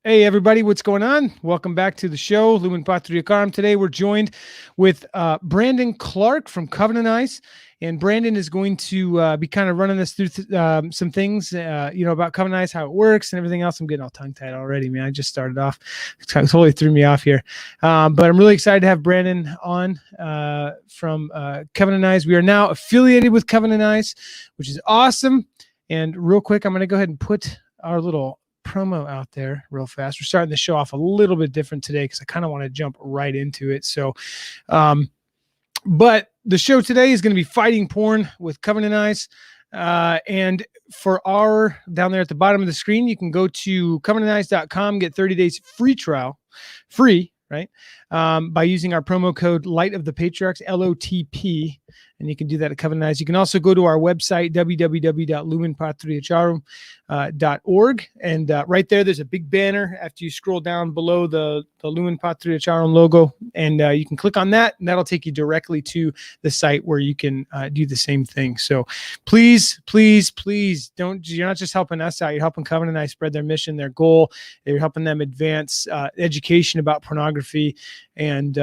Hey everybody, what's going on? Welcome back to the show, Lumen Patriarcharum. Today we're joined with Brandon Clark from Covenant Eyes, and Brandon is going to be kind of running us through some things, about Covenant Eyes, how it works, and everything else. I'm getting all tongue-tied already, man. I just started off; it totally threw me off here. But I'm really excited to have Brandon on from Covenant Eyes. We are now affiliated with Covenant Eyes, which is awesome. And real quick, I'm going to go ahead and put our little promo out there real fast. We're starting the show off a little bit different today because I kind of want to jump right into it. So, but the show today is going to be fighting porn with Covenant Eyes. And for our down there at the bottom of the screen, you can go to covenanteyes.com, get 30 days free trial, right? By using our promo code Light of the Patriarchs, LOTP. And you can do that at Covenant Eyes. You can also go to our website, www.lumenpatriarcharum.org. And right there's a big banner after you scroll down below the Lumen Patriarcharum logo. And you can click on that, and that'll take you directly to the site where you can do the same thing. So please don't, you're not just helping us out. You're helping Covenant Eyes spread their mission, their goal. You're helping them advance education about pornography and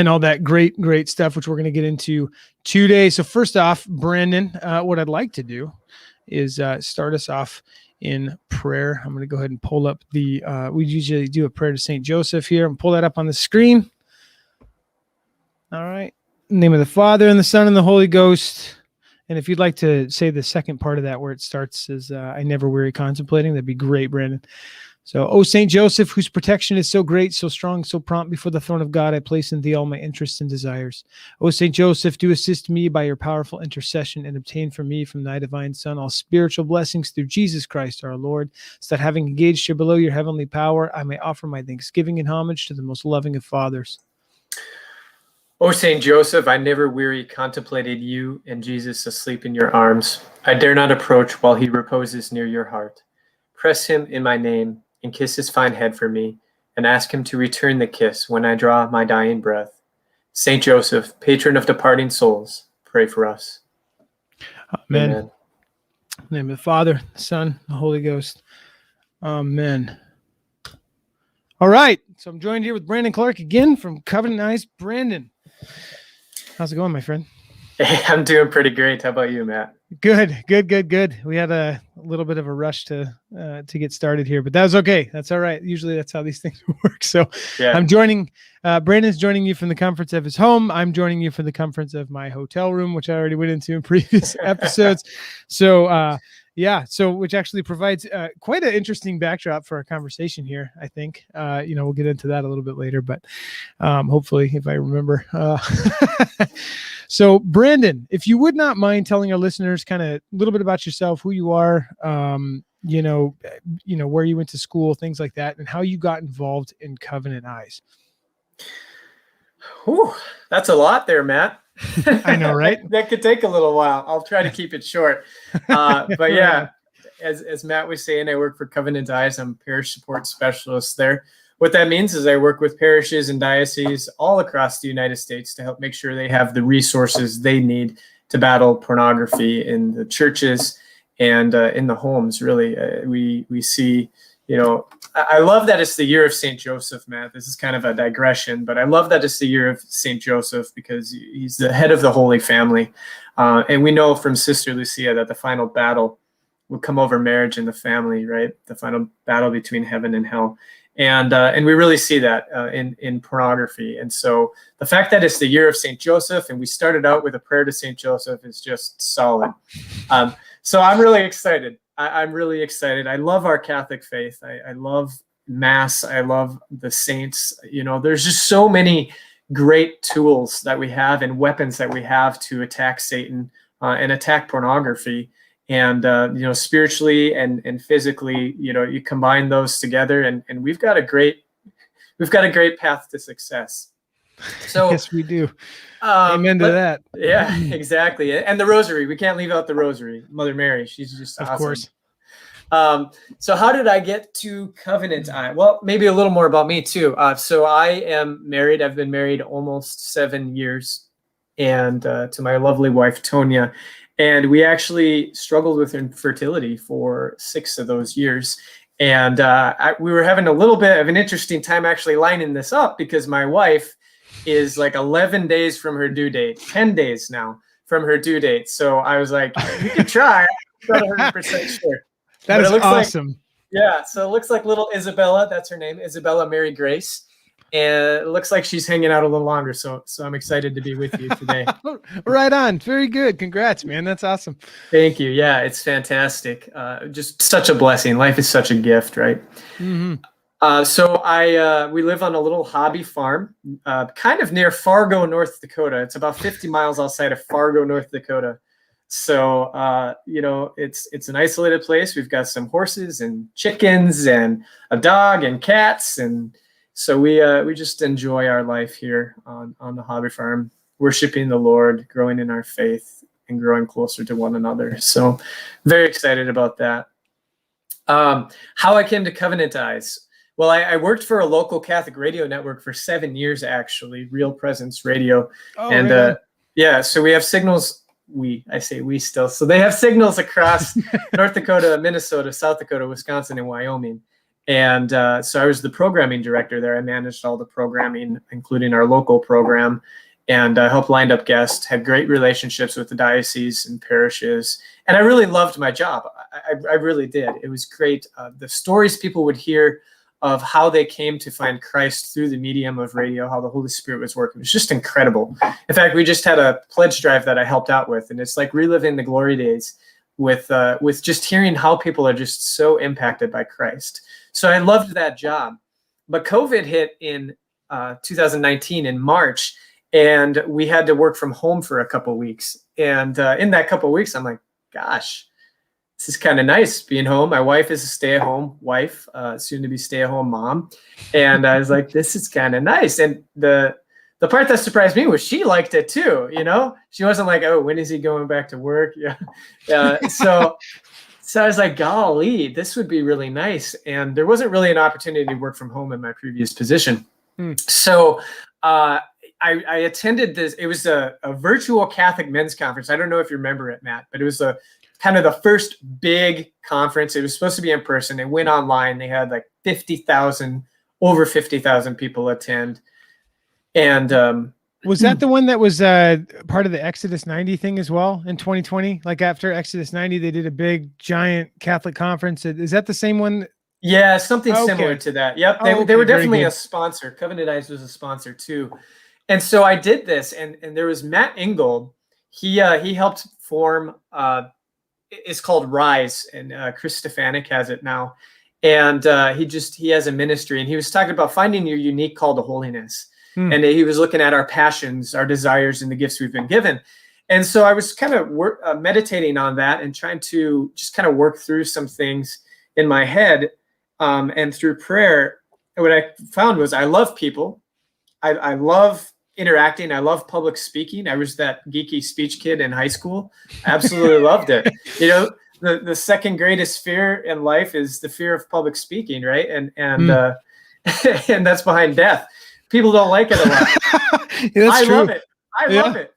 all that great stuff, which we're going to get into today. So first off, Brandon, what I'd like to do is start us off in prayer. I'm going to go ahead and pull up we usually do a prayer to St. Joseph here, and pull that up on the screen. All right. In the name of the Father, and the Son, and the Holy Ghost. And if you'd like to say the second part of that where it starts is I never weary contemplating, that'd be great, Brandon. So, O Saint Joseph, whose protection is so great, so strong, so prompt, before the throne of God, I place in thee all my interests and desires. O Saint Joseph, do assist me by your powerful intercession, and obtain for me from thy divine Son all spiritual blessings through Jesus Christ our Lord, so that having engaged here below your heavenly power, I may offer my thanksgiving and homage to the most loving of fathers. O Saint Joseph, I never weary contemplated you and Jesus asleep in your arms. I dare not approach while he reposes near your heart. Press him in my name, and kiss his fine head for me, and ask him to return the kiss when I draw my dying breath. Saint Joseph, patron of departing souls, pray for us. Amen. In the name of the Father, the Son, the Holy Ghost. Amen. All right. So I'm joined here with Brandon Clark again from Covenant Eyes. Brandon, how's it going, my friend? Hey, I'm doing pretty great. How about you, Matt? Good. We had a little bit of a rush to get started here, but that was okay. That's all right. Usually that's how these things work. So yeah. I'm joining, Brandon's joining you from the comforts of his home. I'm joining you from the comforts of my hotel room, which I already went into in previous episodes. So, which actually provides quite an interesting backdrop for our conversation here, I think. We'll get into that a little bit later, but hopefully if I remember. So, Brandon, if you would not mind telling our listeners kind of a little bit about yourself, who you are, where you went to school, things like that, and how you got involved in Covenant Eyes. Whew, that's a lot there, Matt. I know, right? that could take a little while. I'll try to keep it short. But yeah, as Matt was saying, I work for Covenant Eyes. I'm a parish support specialist there. What that means is I work with parishes and dioceses all across the United States to help make sure they have the resources they need to battle pornography in the churches and in the homes. Really, we see, I love that it's the year of St. Joseph, Matt. This is kind of a digression, but I love that it's the year of St. Joseph because he's the head of the Holy Family. And we know from Sister Lucia that the final battle will come over marriage and the family, right? The final battle between heaven and hell. And we really see that in pornography. And so the fact that it's the year of St. Joseph and we started out with a prayer to St. Joseph is just solid. So I'm really excited. I'm really excited. I love our Catholic faith. I love Mass. I love the saints. There's just so many great tools that we have and weapons that we have to attack Satan and attack pornography. And, spiritually and physically, you combine those together and we've got a great path to success. So yes, we do. Amen to that. Yeah, exactly. And the rosary, we can't leave out the rosary. Mother Mary, she's just awesome. Of course. So how did I get to Covenant Eye? Well, maybe a little more about me too. So I am married. I've been married almost 7 years and to my lovely wife, Tonya. And we actually struggled with infertility for 6 of those years. And we were having a little bit of an interesting time actually lining this up, because my wife is like 11 days from her due date, 10 days now from her due date. So I was like, we could try. I'm not 100% sure. That is awesome. Yeah, so it looks like little Isabella, that's her name, Isabella Mary Grace. And it looks like she's hanging out a little longer. So I'm excited to be with you today. Right on. Very good. Congrats, man. That's awesome. Thank you. Yeah, it's fantastic. Just such a blessing. Life is such a gift, right? Mm-hmm. So we live on a little hobby farm, kind of near Fargo, North Dakota. It's about 50 miles outside of Fargo, North Dakota. So, it's an isolated place. We've got some horses and chickens and a dog and cats. And so we just enjoy our life here on the hobby farm, worshiping the Lord, growing in our faith, and growing closer to one another. So very excited about that. How I came to Covenant Eyes. Well, I worked for a local Catholic radio network for 7 years, actually, Real Presence Radio. Oh, and right. So we have signals. I say we still. So they have signals across North Dakota, Minnesota, South Dakota, Wisconsin, and Wyoming. And so I was the programming director there. I managed all the programming, including our local program, and helped line up guests, had great relationships with the diocese and parishes. And I really loved my job. I really did. It was great. The stories people would hear of how they came to find Christ through the medium of radio, how the Holy Spirit was working. It was just incredible. In fact, we just had a pledge drive that I helped out with, and it's like reliving the glory days with just hearing how people are just so impacted by Christ. So I loved that job. But COVID hit in 2019 in March, and we had to work from home for a couple of weeks. And in that couple of weeks, I'm like, gosh, this is kind of nice being home. My wife is a stay-at-home wife, soon to be stay-at-home mom. And I was like, this is kind of nice. And the part that surprised me was she liked it too. She wasn't like, oh, when is he going back to work? Yeah. So I was like, golly, this would be really nice. And there wasn't really an opportunity to work from home in my previous position. So I attended this. It was a virtual Catholic men's conference. I don't know if you remember it, Matt, but it was kind of the first big conference. It was supposed to be in person. It went online. They had like over 50,000 people attend. And was that the one that was part of the Exodus 90 thing as well in 2020? Like after Exodus 90, they did a big, giant Catholic conference. Is that the same one? Yeah, something similar to that. Yep, they were definitely a sponsor. Covenant Eyes was a sponsor too. And so I did this, and there was Matt Ingold. He helped form. It's called Rise, and Chris Stefanik has it now. And he has a ministry, and he was talking about finding your unique call to holiness. And he was looking at our passions, our desires, and the gifts we've been given. And so I was kind of meditating on that and trying to just kind of work through some things in my head, and through prayer. And what I found was I love people. I love interacting. I love public speaking. I was that geeky speech kid in high school. Absolutely loved it. The second greatest fear in life is the fear of public speaking, right? And and that's behind death. People don't like it a lot. That's true. Love it. I love it.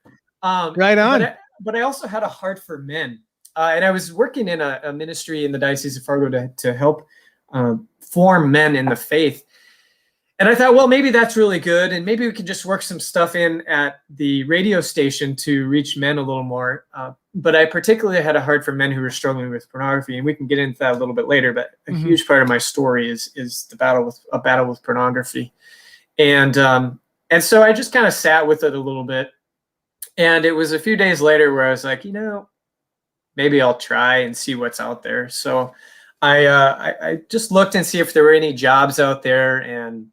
Right on. But I also had a heart for men. And I was working in a ministry in the Diocese of Fargo to help form men in the faith. And I thought, well, maybe that's really good. And maybe we can just work some stuff in at the radio station to reach men a little more. But I particularly had a heart for men who were struggling with pornography. And we can get into that a little bit later. But a huge part of my story is the battle with pornography. And so I just kind of sat with it a little bit. And it was a few days later where I was like, maybe I'll try and see what's out there. So I just looked and see if there were any jobs out there, and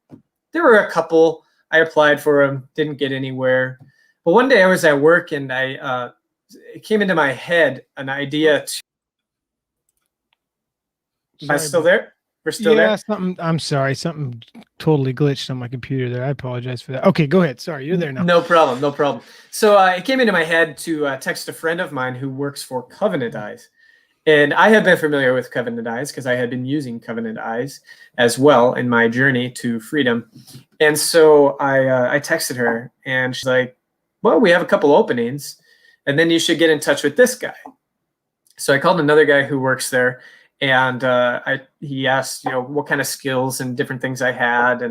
there were a couple. I applied for them, didn't get anywhere. But one day I was at work, and it came into my head an idea. Am I still there? We're still there? I'm sorry. Something totally glitched on my computer there. I apologize for that. Okay, go ahead. Sorry, you're there now. No problem. So it came into my head to text a friend of mine who works for Covenant Eyes. And I had been familiar with Covenant Eyes because I had been using Covenant Eyes as well in my journey to freedom. And so I texted her, and she's like, well, we have a couple openings, and then you should get in touch with this guy. So I called another guy who works there, And he asked, what kind of skills and different things I had,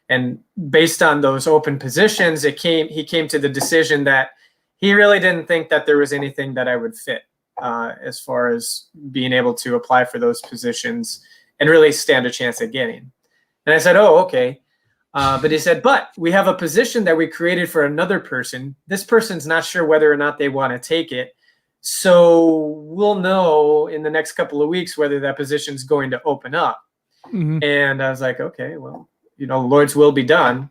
and based on those open positions, he came to the decision that he really didn't think that there was anything that I would fit as far as being able to apply for those positions and really stand a chance at getting. And I said, oh, okay. But he said, but we have a position that we created for another person. This person's not sure whether or not they want to take it. So we'll know in the next couple of weeks whether that position is going to open up. Mm-hmm. And I was like, okay, well, Lord's will be done.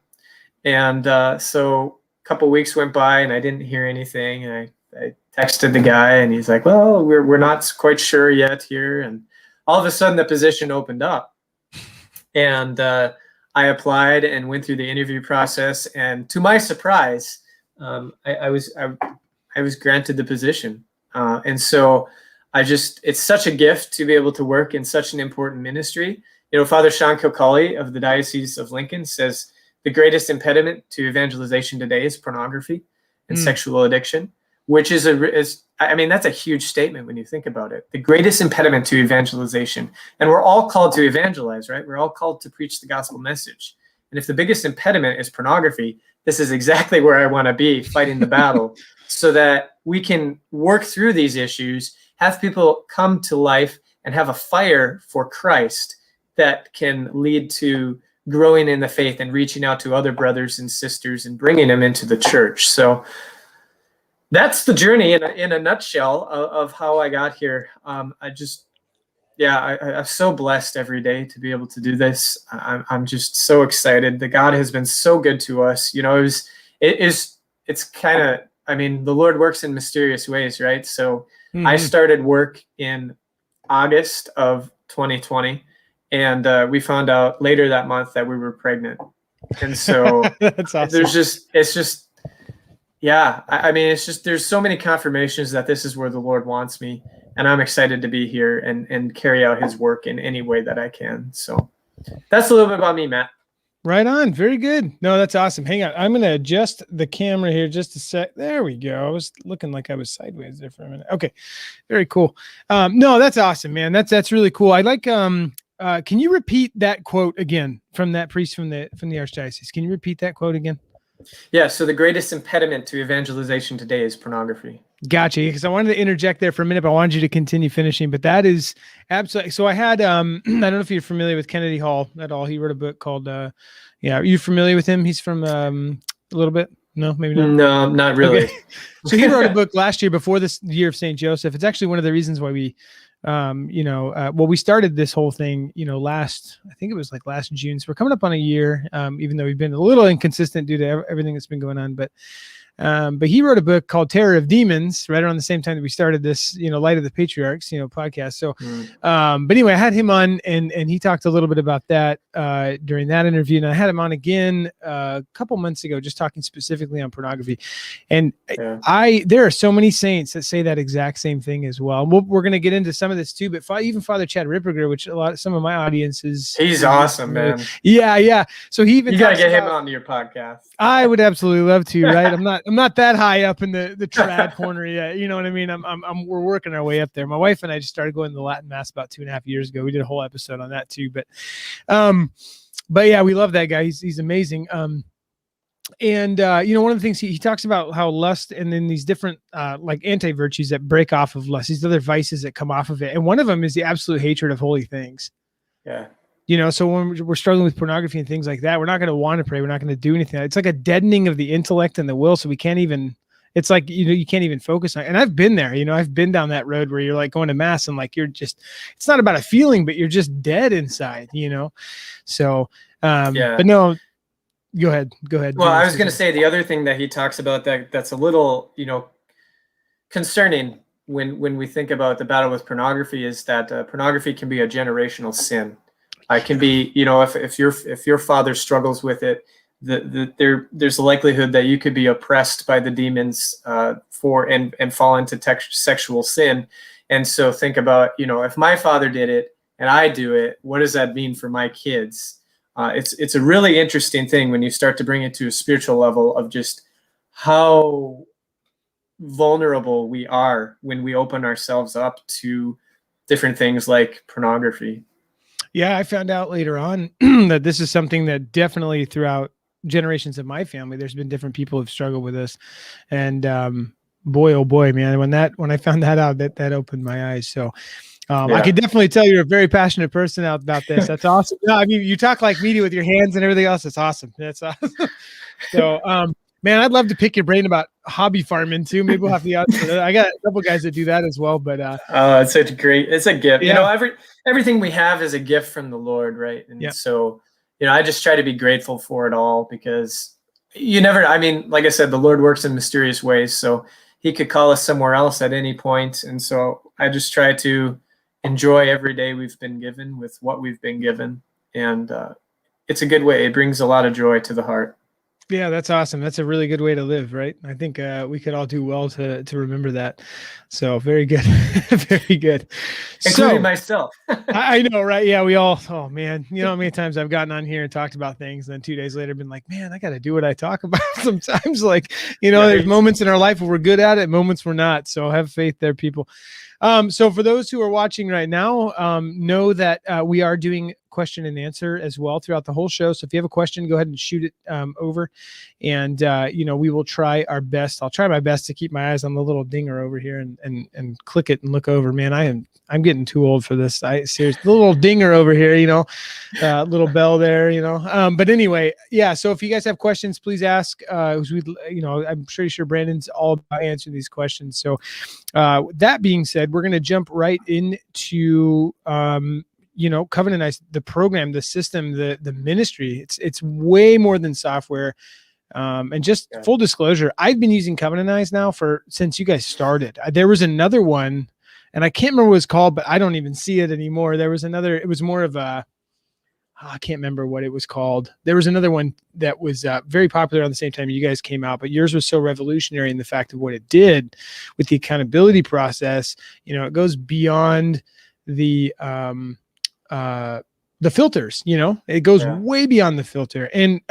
And so a couple of weeks went by and I didn't hear anything. And I texted the guy and he's like, well, we're not quite sure yet here. And all of a sudden the position opened up. And I applied and went through the interview process. And to my surprise, I was granted the position. And so it's such a gift to be able to work in such an important ministry. Father Sean Kilcully of the Diocese of Lincoln says the greatest impediment to evangelization today is pornography and sexual addiction, which is that's a huge statement when you think about it. The greatest impediment to evangelization, and we're all called to evangelize, right? We're all called to preach the gospel message. And if the biggest impediment is pornography, this is exactly where I want to be, fighting the battle, so that we can work through these issues, have people come to life and have a fire for Christ that can lead to growing in the faith and reaching out to other brothers and sisters and bringing them into the church. So that's the journey in a nutshell of how I got here. I'm so blessed every day to be able to do this. I'm just so excited. The God has been so good to us. It's kind of, the Lord works in mysterious ways, right? So I started work in August of 2020, and we found out later that month that we were pregnant. And so that's awesome. There's so many confirmations that this is where the Lord wants me, and I'm excited to be here and carry out his work in any way that I can. So that's a little bit about me, Matt. Right on. Very good. No, that's awesome. Hang on. I'm going to adjust the camera here just a sec. There we go. I was looking like I was sideways there for a minute. Okay. Very cool. No, that's awesome, man. That's really cool. I like, can you repeat that quote again from that priest from the Archdiocese? Can you repeat that quote again? Yeah. So the greatest impediment to evangelization today is pornography. Gotcha. Because I wanted to interject there for a minute, but I wanted you to continue finishing. But that is absolutely. So I had, I don't know if you're familiar with Kennedy Hall at all. He wrote a book called, are you familiar with him? He's from a little bit. No, maybe not. No, not really. Okay. So he wrote a book last year before this year of St. Joseph. It's actually one of the reasons why we, we started this whole thing, I think it was like last June. So we're coming up on a year, even though we've been a little inconsistent due to everything that's been going on. But he wrote a book called Terror of Demons right around the same time that we started this, Light of the Patriarchs, podcast. So, but anyway, I had him on and he talked a little bit about that during that interview. And I had him on again a couple months ago, just talking specifically on pornography. And there are so many saints that say that exact same thing as well. We're going to get into some of this too, but even Father Chad Ripperger, which some of my audience is. He's awesome, man. Yeah. So he even you got to get him onto your podcast. I would absolutely love to, right? I'm not that high up in the trad corner yet. You know what I mean? We're working our way up there. My wife and I just started going to the Latin Mass about 2.5 years ago. We did a whole episode on that too. But yeah, we love that guy. He's amazing. One of the things he talks about how lust and then these different like anti-virtues that break off of lust, these other vices that come off of it. And one of them is the absolute hatred of holy things. Yeah. So when we're struggling with pornography and things like that, we're not going to want to pray. We're not going to do anything. It's like a deadening of the intellect and the will. So we can't even, it's like, you can't even focus on it. And I've been there, I've been down that road where you're like going to mass and like, you're just, it's not about a feeling, but you're just dead inside, So, but no, go ahead. Well, I was going to say the other thing that he talks about that's a little, concerning when we think about the battle with pornography is that pornography can be a generational sin. It can be, if your father struggles with it, there's a likelihood that you could be oppressed by the demons and fall into sexual sin. And so think about, if my father did it and I do it, what does that mean for my kids? It's a really interesting thing when you start to bring it to a spiritual level of just how vulnerable we are when we open ourselves up to different things like pornography. Yeah, I found out later on that this is something that definitely throughout generations of my family, there's been different people who've struggled with this. And boy, oh boy, man, when I found that out, that opened my eyes. So I could definitely tell you're a very passionate person out about this. That's awesome. No, I mean, you talk like media with your hands and everything else. It's awesome. That's awesome. So, man, I'd love to pick your brain about hobby farming too. Maybe we'll have to. I got a couple guys that do that as well. But it's a gift. Yeah. You know, everything we have is a gift from the Lord, right? And so, you know, I just try to be grateful for it all, because you never. I mean, like I said, the Lord works in mysterious ways. So He could call us somewhere else at any point, and so I just try to enjoy every day we've been given with what we've been given, and it's a good way. It brings a lot of joy to the heart. Yeah, that's awesome. That's a really good way to live, right? I think we could all do well to remember that. So very good. Very good. Including myself. I know, right? Yeah, we all, oh man, you know how many times I've gotten on here and talked about things, and then 2 days later been like, man, I got to do what I talk about sometimes. Like, you know, there's moments in our life where we're good at it, moments we're not. So have faith there, people. So for those who are watching right now, know that we are doing question and answer as well throughout the whole show. So if you have a question, go ahead and shoot it over, and you know, we will try our best. I'll try my best to keep my eyes on the little dinger over here and click it and look over. Man, I'm getting too old for this. Seriously, the little dinger over here, you know, little bell there, you know. But anyway, yeah. So if you guys have questions, please ask. You know, I'm pretty sure Brandon's all about answering these questions. So that being said, we're going to jump right into you know, Covenant, the program, the system, the ministry. It's way more than software. And just full disclosure, I've been using Covenant now since you guys started. There was another one, and I can't remember what it was called, but I don't even see it anymore. There was another, it was more of a, I can't remember what it was called. There was another one that was very popular around the same time you guys came out, but yours was so revolutionary in the fact of what it did with the accountability process. You know, it goes beyond the filters, you know, it goes way beyond the filter. And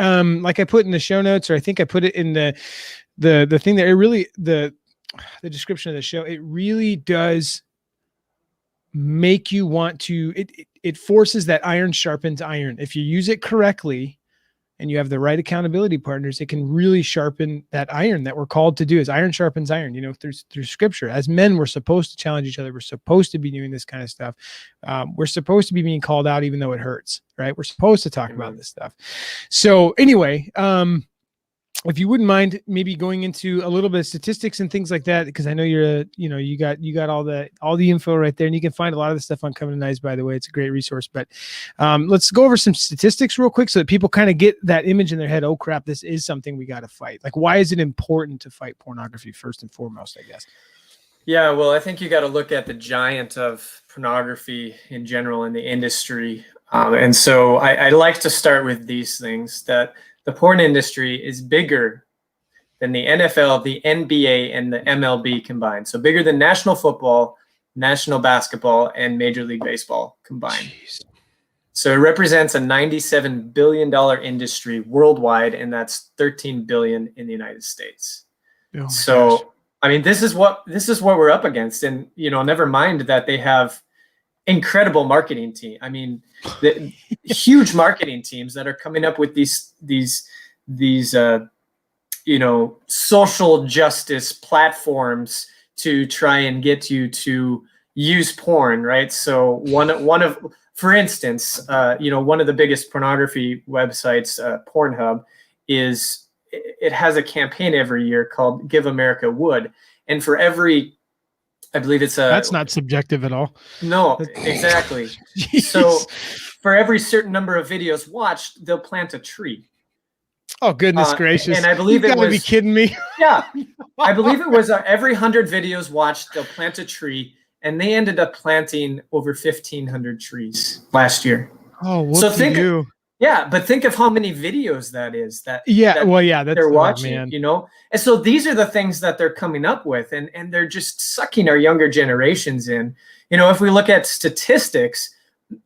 like I put in the show notes, or I think I put it in the thing that it really, the description of the show, it really does make you want to, it forces that iron sharpens iron. If you use it correctly and you have the right accountability partners, it can really sharpen that iron that we're called to do. As iron sharpens iron, you know, through scripture. As men, we're supposed to challenge each other. We're supposed to be doing this kind of stuff. We're supposed to be being called out, even though it hurts, right? We're supposed to talk about this stuff. So anyway, if you wouldn't mind maybe going into a little bit of statistics and things like that, because I know you got all the info right there, and you can find a lot of the stuff on Covenant Eyes, by the way. It's a great resource. But let's go over some statistics real quick so that people kind of get that image in their head. Oh crap, this is something we got to fight. Like, why is it important to fight pornography first and foremost, I guess? Yeah, well, I think you got to look at the giant of pornography in general in the industry. And so I like to start with these things, that the porn industry is bigger than the NFL, the NBA, and the MLB combined. So bigger than national football, national basketball, and Major League Baseball combined. Jeez. So it represents a $97 billion industry worldwide, and that's $13 billion in the United States. Oh so, gosh. I mean, this is what we're up against. And, you know, never mind that they have incredible marketing team. I mean, the huge marketing teams that are coming up with these you know, social justice platforms to try and get you to use porn, right? So for instance, you know, one of the biggest pornography websites, Pornhub, it has a campaign every year called Give America Wood, and for every, I believe that's not subjective at all. No, exactly. So for every certain number of videos watched, they'll plant a tree. Oh, goodness gracious. And I believe you gotta be kidding me. Yeah. I believe it was every 100 videos watched, they'll plant a tree, and they ended up planting over 1,500 trees last year. Oh, so think, yeah, but think of how many videos that is that they're watching, you know? And so these are the things that they're coming up with, and they're just sucking our younger generations in. You know, if we look at statistics,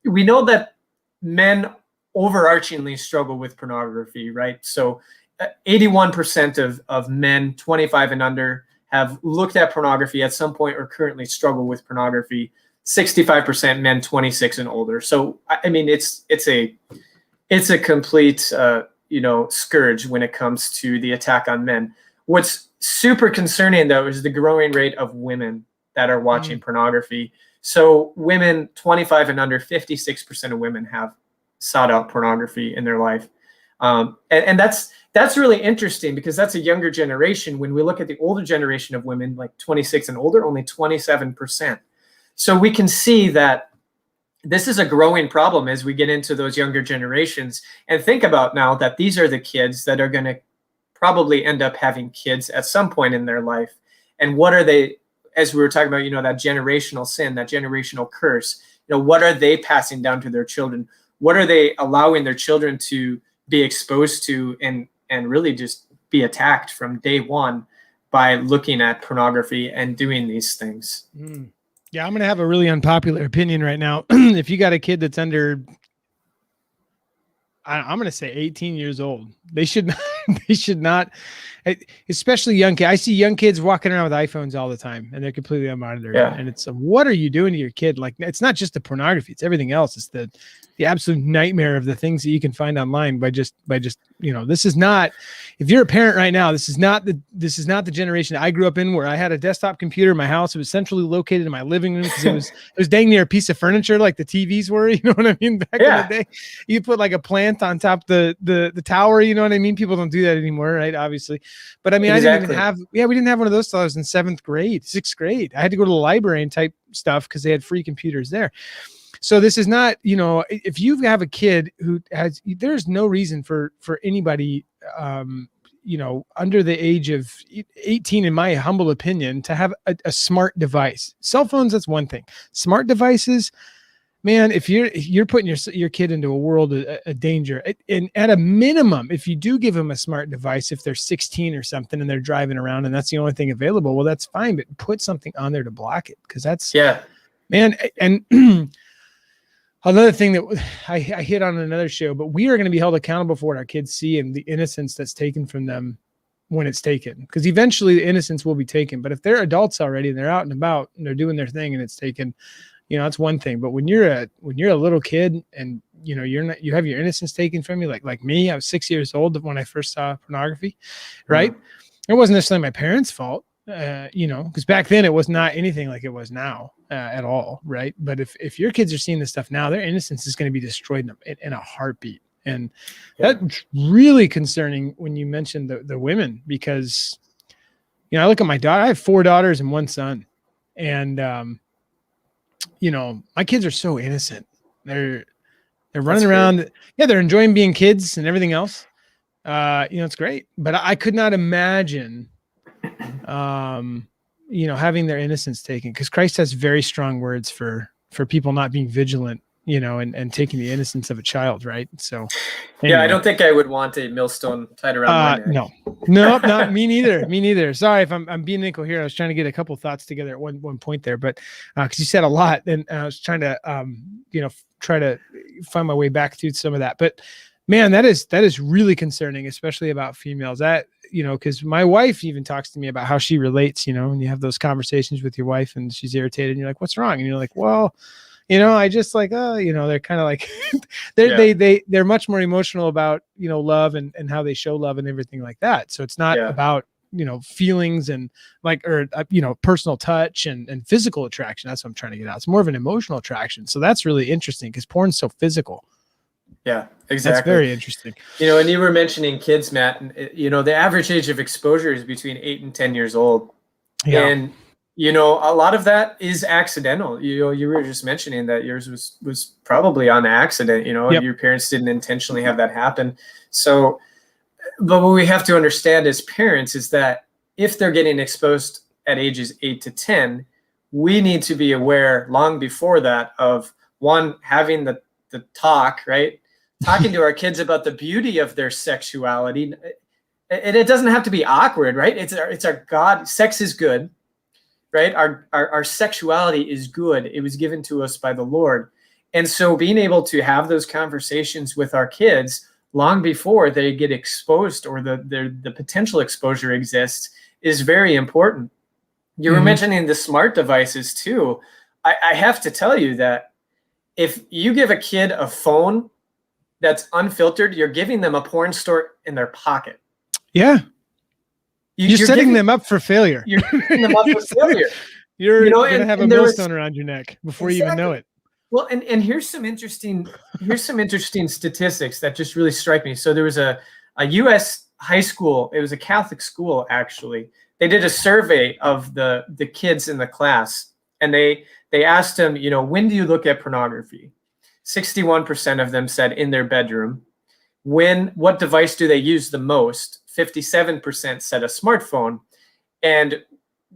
we know that men overarchingly struggle with pornography, right? So 81% of men 25 and under have looked at pornography at some point or currently struggle with pornography. 65% men 26 and older. So I mean, it's a complete scourge when it comes to the attack on men. What's super concerning though is the growing rate of women that are watching pornography. So women 25 and under, 56% of women have sought out pornography in their life. And that's really interesting because that's a younger generation. When we look at the older generation of women, like 26 and older, only 27%. So we can see that this is a growing problem as we get into those younger generations. And think about now that these are the kids that are going to probably end up having kids at some point in their life. And what are they, as we were talking about, that generational sin, that generational curse, what are they passing down to their children? What are they allowing their children to be exposed to and really just be attacked from day one by looking at pornography and doing these things? Yeah, I'm going to have a really unpopular opinion right now. If you got a kid that's under, I'm going to say 18 years old, they should not, especially young kids. I see young kids walking around with iPhones all the time and they're completely unmonitored. Yeah. And it's, what are you doing to your kid? Like, it's not just the pornography, it's everything else. It's the absolute nightmare of the things that you can find online by just, this is not, if you're a parent right now, this is not the generation I grew up in where I had a desktop computer in my house. It was centrally located in my living room because it was dang near a piece of furniture like the TVs were, you know what I mean? Back in the day, you put like a plant on top the tower, you know what I mean? People don't do that anymore, right? Obviously. But I mean, exactly. we didn't have one of those till I was in 7th grade, 6th grade. I had to go to the library and type stuff because they had free computers there. So this is not, if you have a kid who has, there's no reason for anybody, under the age of 18, in my humble opinion, to have a smart device. Cell phones, that's one thing. Smart devices, man, if you're putting your kid into a world of danger, and at a minimum, if you do give them a smart device, if they're 16 or something and they're driving around and that's the only thing available, well, that's fine, but put something on there to block it. Cause that's, man. And another thing that I hit on another show, but we are going to be held accountable for what our kids see and the innocence that's taken from them when it's taken. Because eventually the innocence will be taken. But if they're adults already and they're out and about and they're doing their thing and it's taken, that's one thing. But when you're a little kid and you have your innocence taken from you, like me, I was 6 years old when I first saw pornography, right? It wasn't necessarily my parents' fault. Because back then it was not anything like it was now at all, right? But if your kids are seeing this stuff now, their innocence is going to be destroyed in a heartbeat. And that's really concerning when you mentioned the women, because, I look at my daughter, I have 4 daughters and 1 son. And, my kids are so innocent. They're running around. Yeah, they're enjoying being kids and everything else. It's great. But I could not imagine having their innocence taken, because Christ has very strong words for people not being vigilant, and taking the innocence of a child, right? So anyway. I don't think I would want a millstone tied around my neck. No, not me neither. Sorry if I'm being incoherent. I was trying to get a couple thoughts together at one point there, but because you said a lot, and I was trying to try to find my way back through some of that. But man, that is really concerning, especially about females. That, because my wife even talks to me about how she relates, when you have those conversations with your wife and she's irritated and you're like, what's wrong? And you're like, well, I just like, they're kind of like, they're much more emotional about, love and how they show love and everything like that. So it's not about, feelings and personal touch and physical attraction. That's what I'm trying to get out. It's more of an emotional attraction. So that's really interesting because porn's so physical. Yeah, exactly. That's very interesting. And you were mentioning kids, Matt, and the average age of exposure is between 8 and 10 years old. Yeah. And, a lot of that is accidental. You were just mentioning that yours was probably on accident, your parents didn't intentionally have that happen. So, but what we have to understand as parents is that if they're getting exposed at ages 8 to 10, we need to be aware long before that of, one, having the talk, right? Talking to our kids about the beauty of their sexuality. And it doesn't have to be awkward, right? It's our God. Sex is good, right? Our sexuality is good. It was given to us by the Lord. And so being able to have those conversations with our kids long before they get exposed or the potential exposure exists is very important. You were mentioning the smart devices too. I have to tell you that if you give a kid a phone that's unfiltered, you're giving them a porn store in their pocket. Yeah. You're setting giving them up for failure. You're setting them up for failure. You're going to have a millstone around your neck before you even know it. Well, and here's some interesting statistics that just really strike me. So there was a U.S. high school. It was a Catholic school, actually. They did a survey of the kids in the class, and they asked them, when do you look at pornography? 61% of them said in their bedroom. What device do they use the most? 57% said a smartphone. And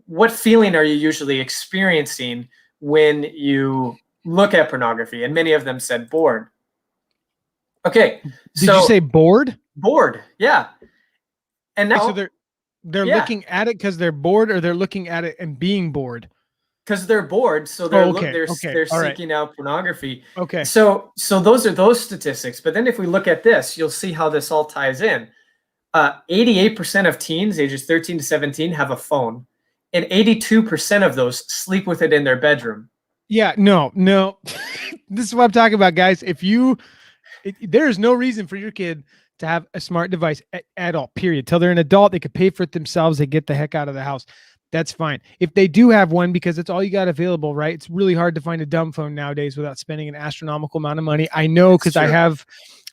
what feeling are you usually experiencing when you look at pornography? And many of them said bored. Okay. Did you say bored? Bored. Yeah. And now so they're looking at it because they're bored, or they're looking at it and being bored? Because they're bored. So they're seeking out pornography. Okay. So those are those statistics. But then if we look at this, you'll see how this all ties in. 88% of teens ages 13 to 17 have a phone, and 82% of those sleep with it in their bedroom. Yeah, no. This is what I'm talking about, guys. There is no reason for your kid to have a smart device at all, period. Till they're an adult, they could pay for it themselves. They get the heck out of the house. That's fine. If they do have one, because it's all you got available, right? It's really hard to find a dumb phone nowadays without spending an astronomical amount of money. I know, because I have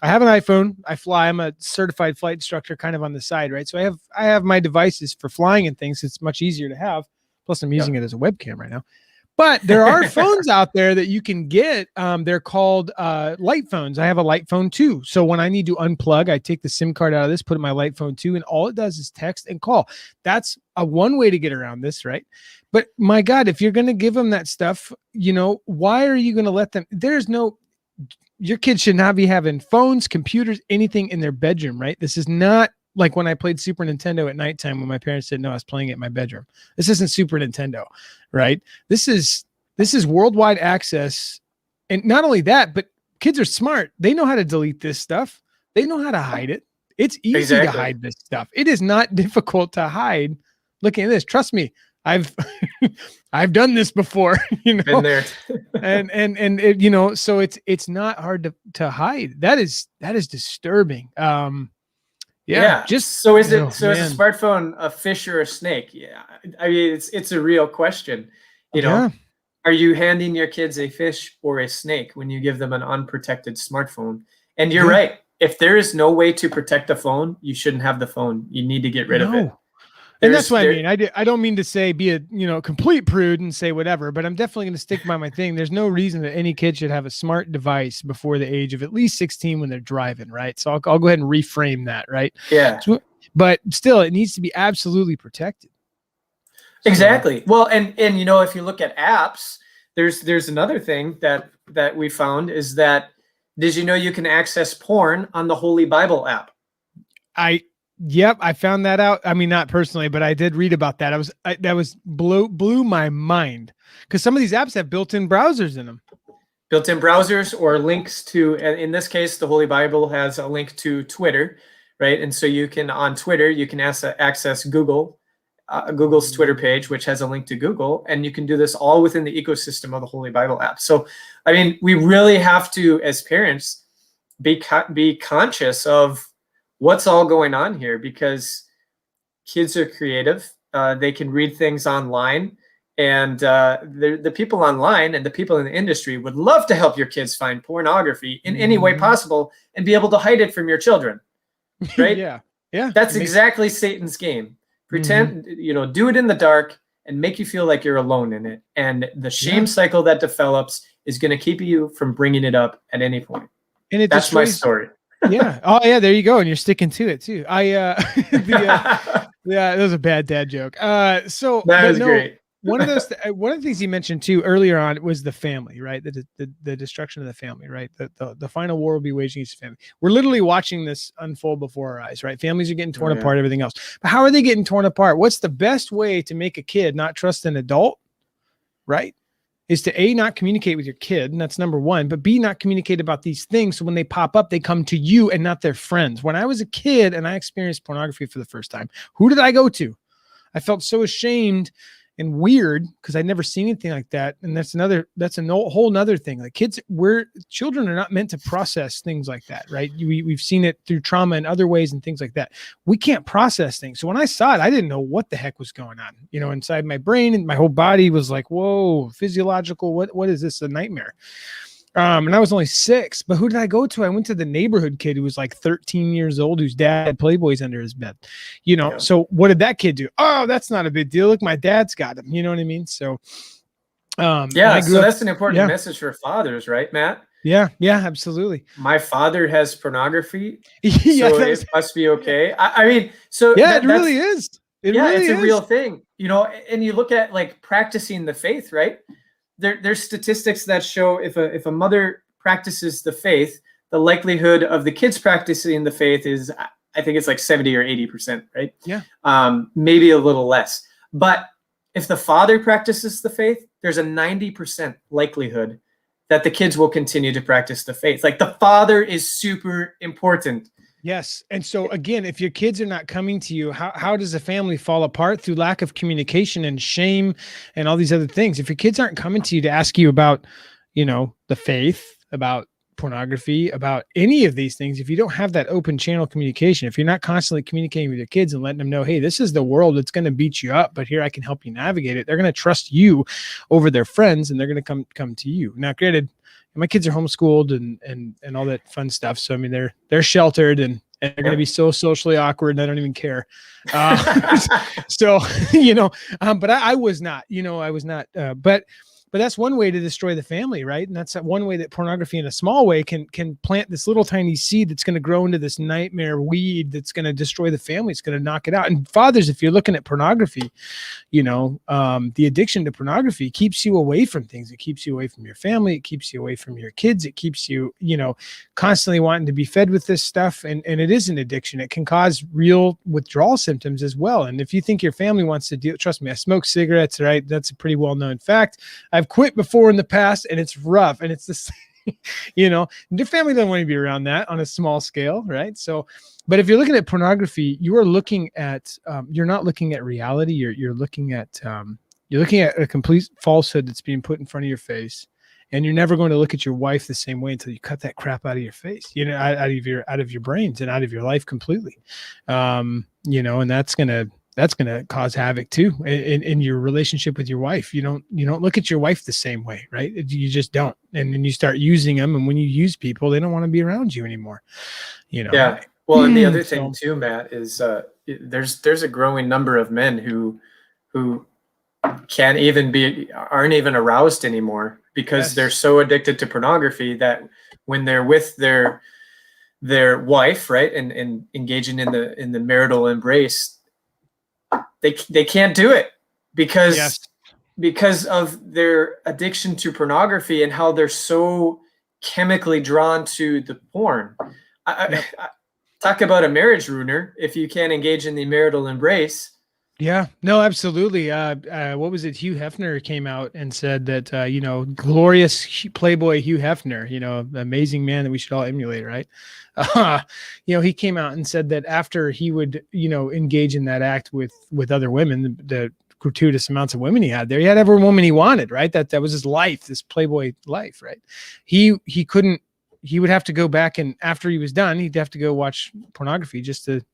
an iPhone. I fly. I'm a certified flight instructor kind of on the side, right? So I have my devices for flying and things. It's much easier to have. Plus, I'm using it as a webcam right now. But there are phones out there that you can get. They're called light phones. I have a light phone too. So when I need to unplug, I take the SIM card out of this, put it in my light phone too, and all it does is text and call. That's one way to get around this, right? But my God, if you're going to give them that stuff, why are you going to let them? Your kids should not be having phones, computers, anything in their bedroom, right? This is not like when I played Super Nintendo at nighttime when my parents didn't know I was playing it in my bedroom. This isn't Super Nintendo, right? This is worldwide access. And not only that, but kids are smart. They know how to delete this stuff. They know how to hide it. It's easy to hide this stuff. It is not difficult to hide. Looking at this, trust me, I've done this before, Been there. and it, so it's not hard to hide. That is disturbing. Yeah. Just so is it? Is a smartphone a fish or a snake? Yeah, I mean it's a real question. Are you handing your kids a fish or a snake when you give them an unprotected smartphone? And you're right. If there is no way to protect a phone, you shouldn't have the phone. You need to get rid of it. And that's what I mean. I don't mean to say be a complete prude and say whatever, but I'm definitely going to stick by my thing. There's no reason that any kid should have a smart device before the age of at least 16 when they're driving, right? So I'll go ahead and reframe that, right? Yeah. But still, it needs to be absolutely protected. Exactly. Well, and if you look at apps, there's another thing that we found is that, did you know you can access porn on the Holy Bible app? Yep, I found that out. I mean, not personally, but I did read about that. That blew my mind, because some of these apps have built-in browsers in them. Built-in browsers or links to, in this case, the Holy Bible has a link to Twitter, right? And so on Twitter, you can access Google's Twitter page, which has a link to Google, and you can do this all within the ecosystem of the Holy Bible app. So, I mean, we really have to, as parents, be conscious of what's all going on here, because kids are creative. They can read things online, and the people online and the people in the industry would love to help your kids find pornography in any way possible and be able to hide it from your children, right? Yeah. That's exactly Satan's game. Pretend, do it in the dark and make you feel like you're alone in it. And the shame cycle that develops is going to keep you from bringing it up at any point. And that's my story. Yeah. Oh yeah. There you go. And you're sticking to it too. Yeah, that was a bad dad joke. So that was great. one of the things you mentioned too earlier on was the family, right? The destruction of the family, right? The final war will be waged against the family. We're literally watching this unfold before our eyes, right? Families are getting torn apart, everything else. But how are they getting torn apart? What's the best way to make a kid not trust an adult, right? Is to A, not communicate with your kid, and that's number one, but B, not communicate about these things. So when they pop up, they come to you and not their friends. When I was a kid and I experienced pornography for the first time, who did I go to? I felt so ashamed and weird because I'd never seen anything like that. And that's a whole nother thing. Like children are not meant to process things like that, right? We've seen it through trauma and other ways and things like that. We can't process things. So when I saw it, I didn't know what the heck was going on, inside my brain, and my whole body was like, whoa, physiological. What is this? A nightmare? And I was only 6, but who did I go to? I went to the neighborhood kid who was like 13 years old, whose dad had Playboys under his bed, Yeah. So what did that kid do? Oh, that's not a big deal. Look, my dad's got him. You know what I mean? So, yeah. So that's an important message for fathers, right, Matt? Yeah. Yeah, absolutely. My father has pornography. Yeah, so it must be okay. I mean, so yeah, it really is. It really it's is a real thing, and you look at like practicing the faith, right? There's statistics that show if a mother practices the faith, the likelihood of the kids practicing the faith is, I think it's like 70 or 80%, right? Yeah. Maybe a little less. But if the father practices the faith, there's a 90% likelihood that the kids will continue to practice the faith. Like the father is super important. Yes. And so again, if your kids are not coming to you, how does a family fall apart? Through lack of communication and shame and all these other things. If your kids aren't coming to you to ask you about, the faith, about pornography, about any of these things, if you don't have that open channel communication, if you're not constantly communicating with your kids and letting them know, hey, this is the world that's going to beat you up, but here I can help you navigate it, they're going to trust you over their friends, and they're going to come to you. Now, granted, my kids are homeschooled and all that fun stuff. So, I mean, they're sheltered and they're going to be so socially awkward, and I don't even care. But I was not, but that's one way to destroy the family, right? And that's one way that pornography in a small way can plant this little tiny seed that's going to grow into this nightmare weed that's going to destroy the family. It's going to knock it out. And fathers, if you're looking at pornography, the addiction to pornography keeps you away from things. It keeps you away from your family. It keeps you away from your kids. It keeps you, constantly wanting to be fed with this stuff. And it is an addiction. It can cause real withdrawal symptoms as well. And if you think your family wants to deal, trust me, I smoke cigarettes, right? That's a pretty well-known fact. I've quit before in the past, and it's rough, and it's the same. Your family doesn't want to be around that on a small scale, right? So, but if you're looking at pornography, you are looking at, you're not looking at reality. You're looking at a complete falsehood that's being put in front of your face, and you're never going to look at your wife the same way until you cut that crap out of your face, out of your brains and out of your life completely. And that's gonna cause havoc too in your relationship with your wife. You don't look at your wife the same way, right? You just don't. And then you start using them, and when you use people, they don't want to be around you anymore. Yeah. Well, and the other thing too, Matt, is there's a growing number of men who aren't even aroused anymore because they're so addicted to pornography that when they're with their wife, right, and engaging in the marital embrace, they can't do it because of their addiction to pornography and how they're so chemically drawn to the porn. I talk about a marriage ruiner if you can't engage in the marital embrace. Yeah, no, absolutely. What was it? Hugh Hefner came out and said that, glorious Playboy Hugh Hefner, amazing man that we should all emulate, right? He came out and said that after he would, engage in that act with other women, the gratuitous amounts of women he had there, he had every woman he wanted, right? That was his life, this Playboy life, right? He would have to go back, and after he was done, he'd have to go watch pornography just to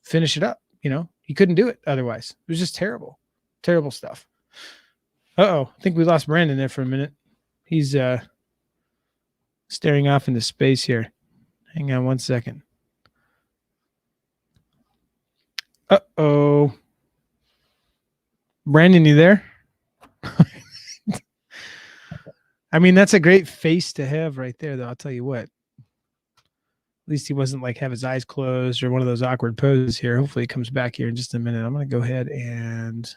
finish it up. He couldn't do it otherwise. It was just terrible stuff. I think we lost Brandon there for a minute. He's staring off into space here. Hang on one second. Brandon, you there? I mean, that's a great face to have right there, though. I'll tell you what. At least he wasn't like have his eyes closed or one of those awkward poses here. Hopefully he comes back here in just a minute. I'm going to go ahead and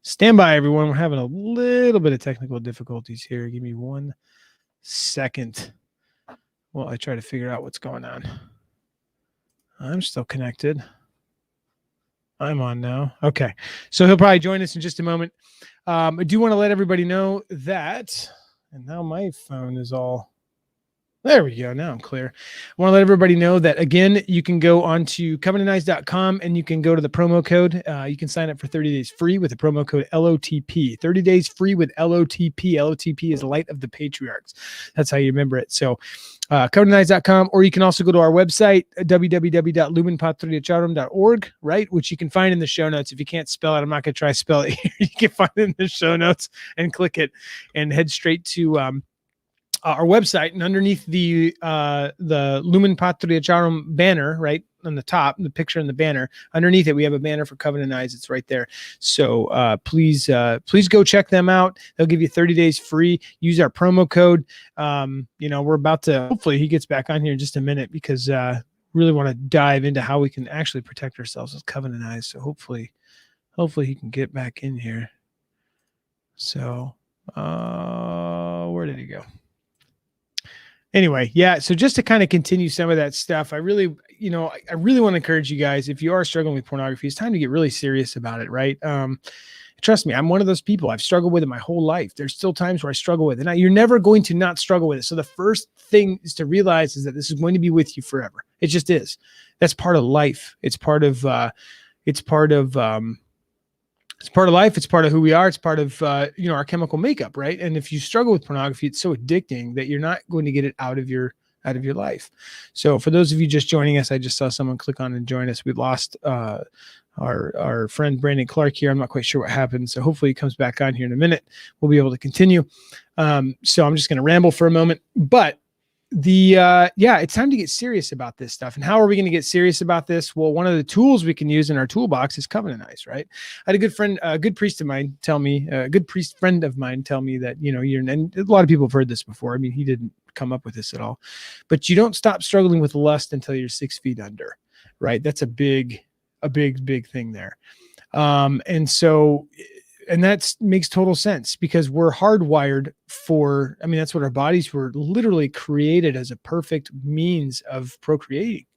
stand by, everyone. We're having a little bit of technical difficulties here. Give me 1 second while I try to figure out what's going on. I'm still connected. I'm on now. Okay. So he'll probably join us in just a moment. I do want to let everybody know that, and now my phone is all There we go. Now I'm clear. I want to let everybody know that, again, you can go on to covenanteyes.com and you can go to the promo code. You can sign up for 30 days free with the promo code LOTP. 30 days free with LOTP. LOTP is Light of the Patriarchs. That's how you remember it. So covenanteyes.com, or you can also go to our website, www.lumenpatriarcharum.org, right? Which you can find in the show notes. If you can't spell it, I'm not going to try to spell it here. You can find it in the show notes and click it and head straight to our website, and underneath the Lumen Patriarcharum banner, right on the top, the picture in the banner, underneath it, we have a banner for Covenant Eyes. It's right there. So please go check them out. They'll give you 30 days free. Use our promo code. We're about to, hopefully he gets back on here in just a minute, because really want to dive into how we can actually protect ourselves with Covenant Eyes. So hopefully he can get back in here. So where did he go? Anyway, yeah. So just to kind of continue some of that stuff, I really want to encourage you guys, if you are struggling with pornography, it's time to get really serious about it, right? Trust me, I'm one of those people. I've struggled with it my whole life. There's still times where I struggle with it. Now, you're never going to not struggle with it. So the first thing is to realize is that this is going to be with you forever. It just is. That's part of life. It's part of life. It's part of who we are. It's part of, our chemical makeup. Right. And if you struggle with pornography, it's so addicting that you're not going to get it out of your life. So for those of you just joining us, I just saw someone click on and join us. We lost, our friend Brandon Clark here. I'm not quite sure what happened. So hopefully he comes back on here in a minute. We'll be able to continue. So I'm just going to ramble for a moment, but it's time to get serious about this stuff. And how are we going to get serious about this? Well, one of the tools we can use in our toolbox is Covenant Eyes, right? I had a good friend, a good priest friend of mine tell me that, and a lot of people have heard this before. I mean, he didn't come up with this at all, but you don't stop struggling with lust until you're 6 feet under, right? That's a big thing there. And that makes total sense, because we're hardwired that's what our bodies were literally created as, a perfect means of procreating.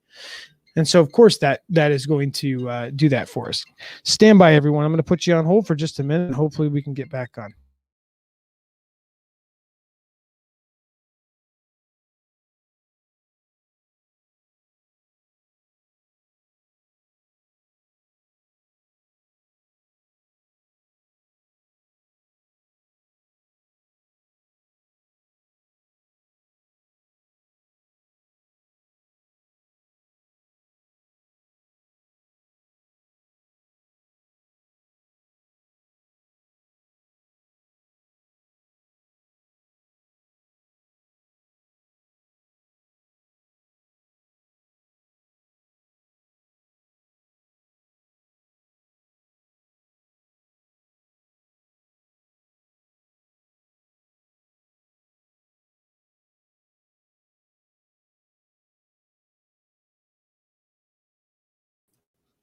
And so, of course, that is going to do that for us. Stand by, everyone. I'm going to put you on hold for just a minute. Hopefully we can get back on.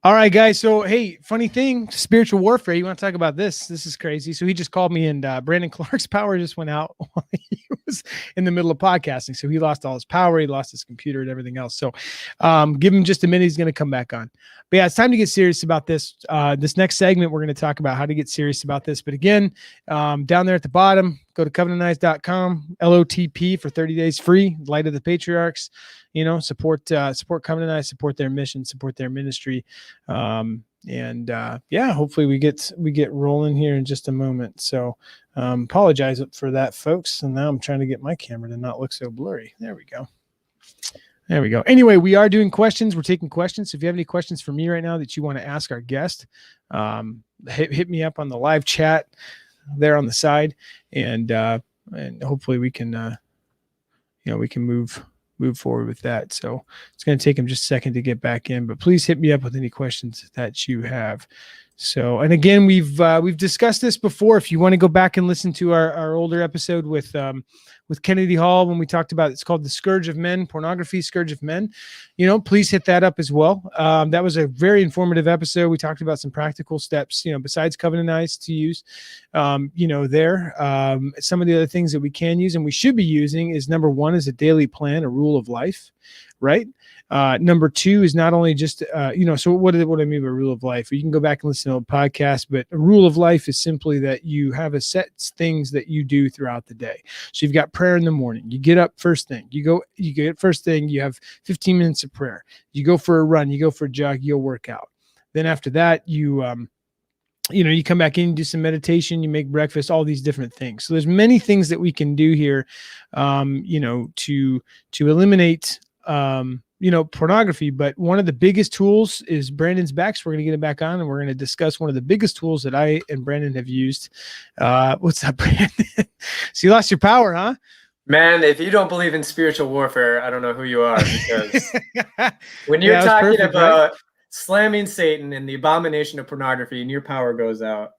All right, guys. So, hey, funny thing, spiritual warfare. You want to talk about this? This is crazy. So he just called me, and Brandon Clark's power just went out while he was in the middle of podcasting. So he lost all his power. He lost his computer and everything else. So give him just a minute. He's going to come back on. But yeah, it's time to get serious about this. This next segment, we're going to talk about how to get serious about this. But again, down there at the bottom, go to covenanteyes.com, LOTP for 30 days free, Light of the Patriarchs. Support Covenant Eyes, support their mission, support their ministry. Hopefully we get rolling here in just a moment. So apologize for that, folks. And now I'm trying to get my camera to not look so blurry. There we go. Anyway, we are doing questions. We're taking questions. So if you have any questions for me right now that you want to ask our guest, hit me up on the live chat there on the side, and hopefully we can move forward with that. So it's going to take him just a second to get back in, but please hit me up with any questions that you have. So, and again, we've discussed this before. If you want to go back and listen to our older episode with Kennedy Hall, when we talked about, it's called The Scourge of Men, Pornography, Scourge of Men, please hit that up as well. That was a very informative episode. We talked about some practical steps, besides Covenant Eyes to use, some of the other things that we can use and we should be using is, number one, is a daily plan, a rule of life, right? Number two is not only just, so what I mean by rule of life? You can go back and listen to a podcast, but a rule of life is simply that you have a set things that you do throughout the day. So you've got prayer in the morning. You get up first thing. You get first thing. You have 15 minutes of prayer. You go for a run. You go for a jog. You'll work out. Then after that, you come back in, you do some meditation, you make breakfast, all these different things. So there's many things that we can do here, to eliminate, pornography. But one of the biggest tools is Brandon's back. So we're going to get it back on, and we're going to discuss one of the biggest tools that I and Brandon have used. What's up, Brandon? So you lost your power, huh? Man, if you don't believe in spiritual warfare, I don't know who you are, because when you're talking perfect, about slamming Satan and the abomination of pornography, and your power goes out.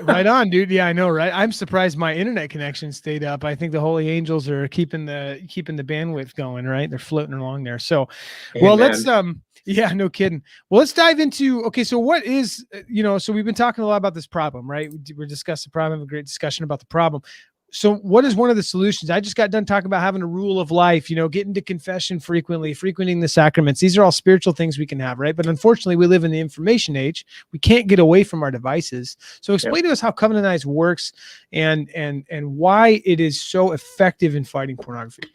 Right on, dude. Yeah, I know, right? I'm surprised my internet connection stayed up. I think the holy angels are keeping the bandwidth going, right? They're floating along there. So, well, let's yeah, no kidding. Well, let's dive into, okay, so what is, so we've been talking a lot about this problem, right? We discussed the problem, a great discussion about the problem. So what is one of the solutions? I just got done talking about having a rule of life, getting to confession frequently, frequenting the sacraments. These are all spiritual things we can have, right? But unfortunately, we live in the information age. We can't get away from our devices. So explain to us how Covenant Eyes works and why it is so effective in fighting pornography.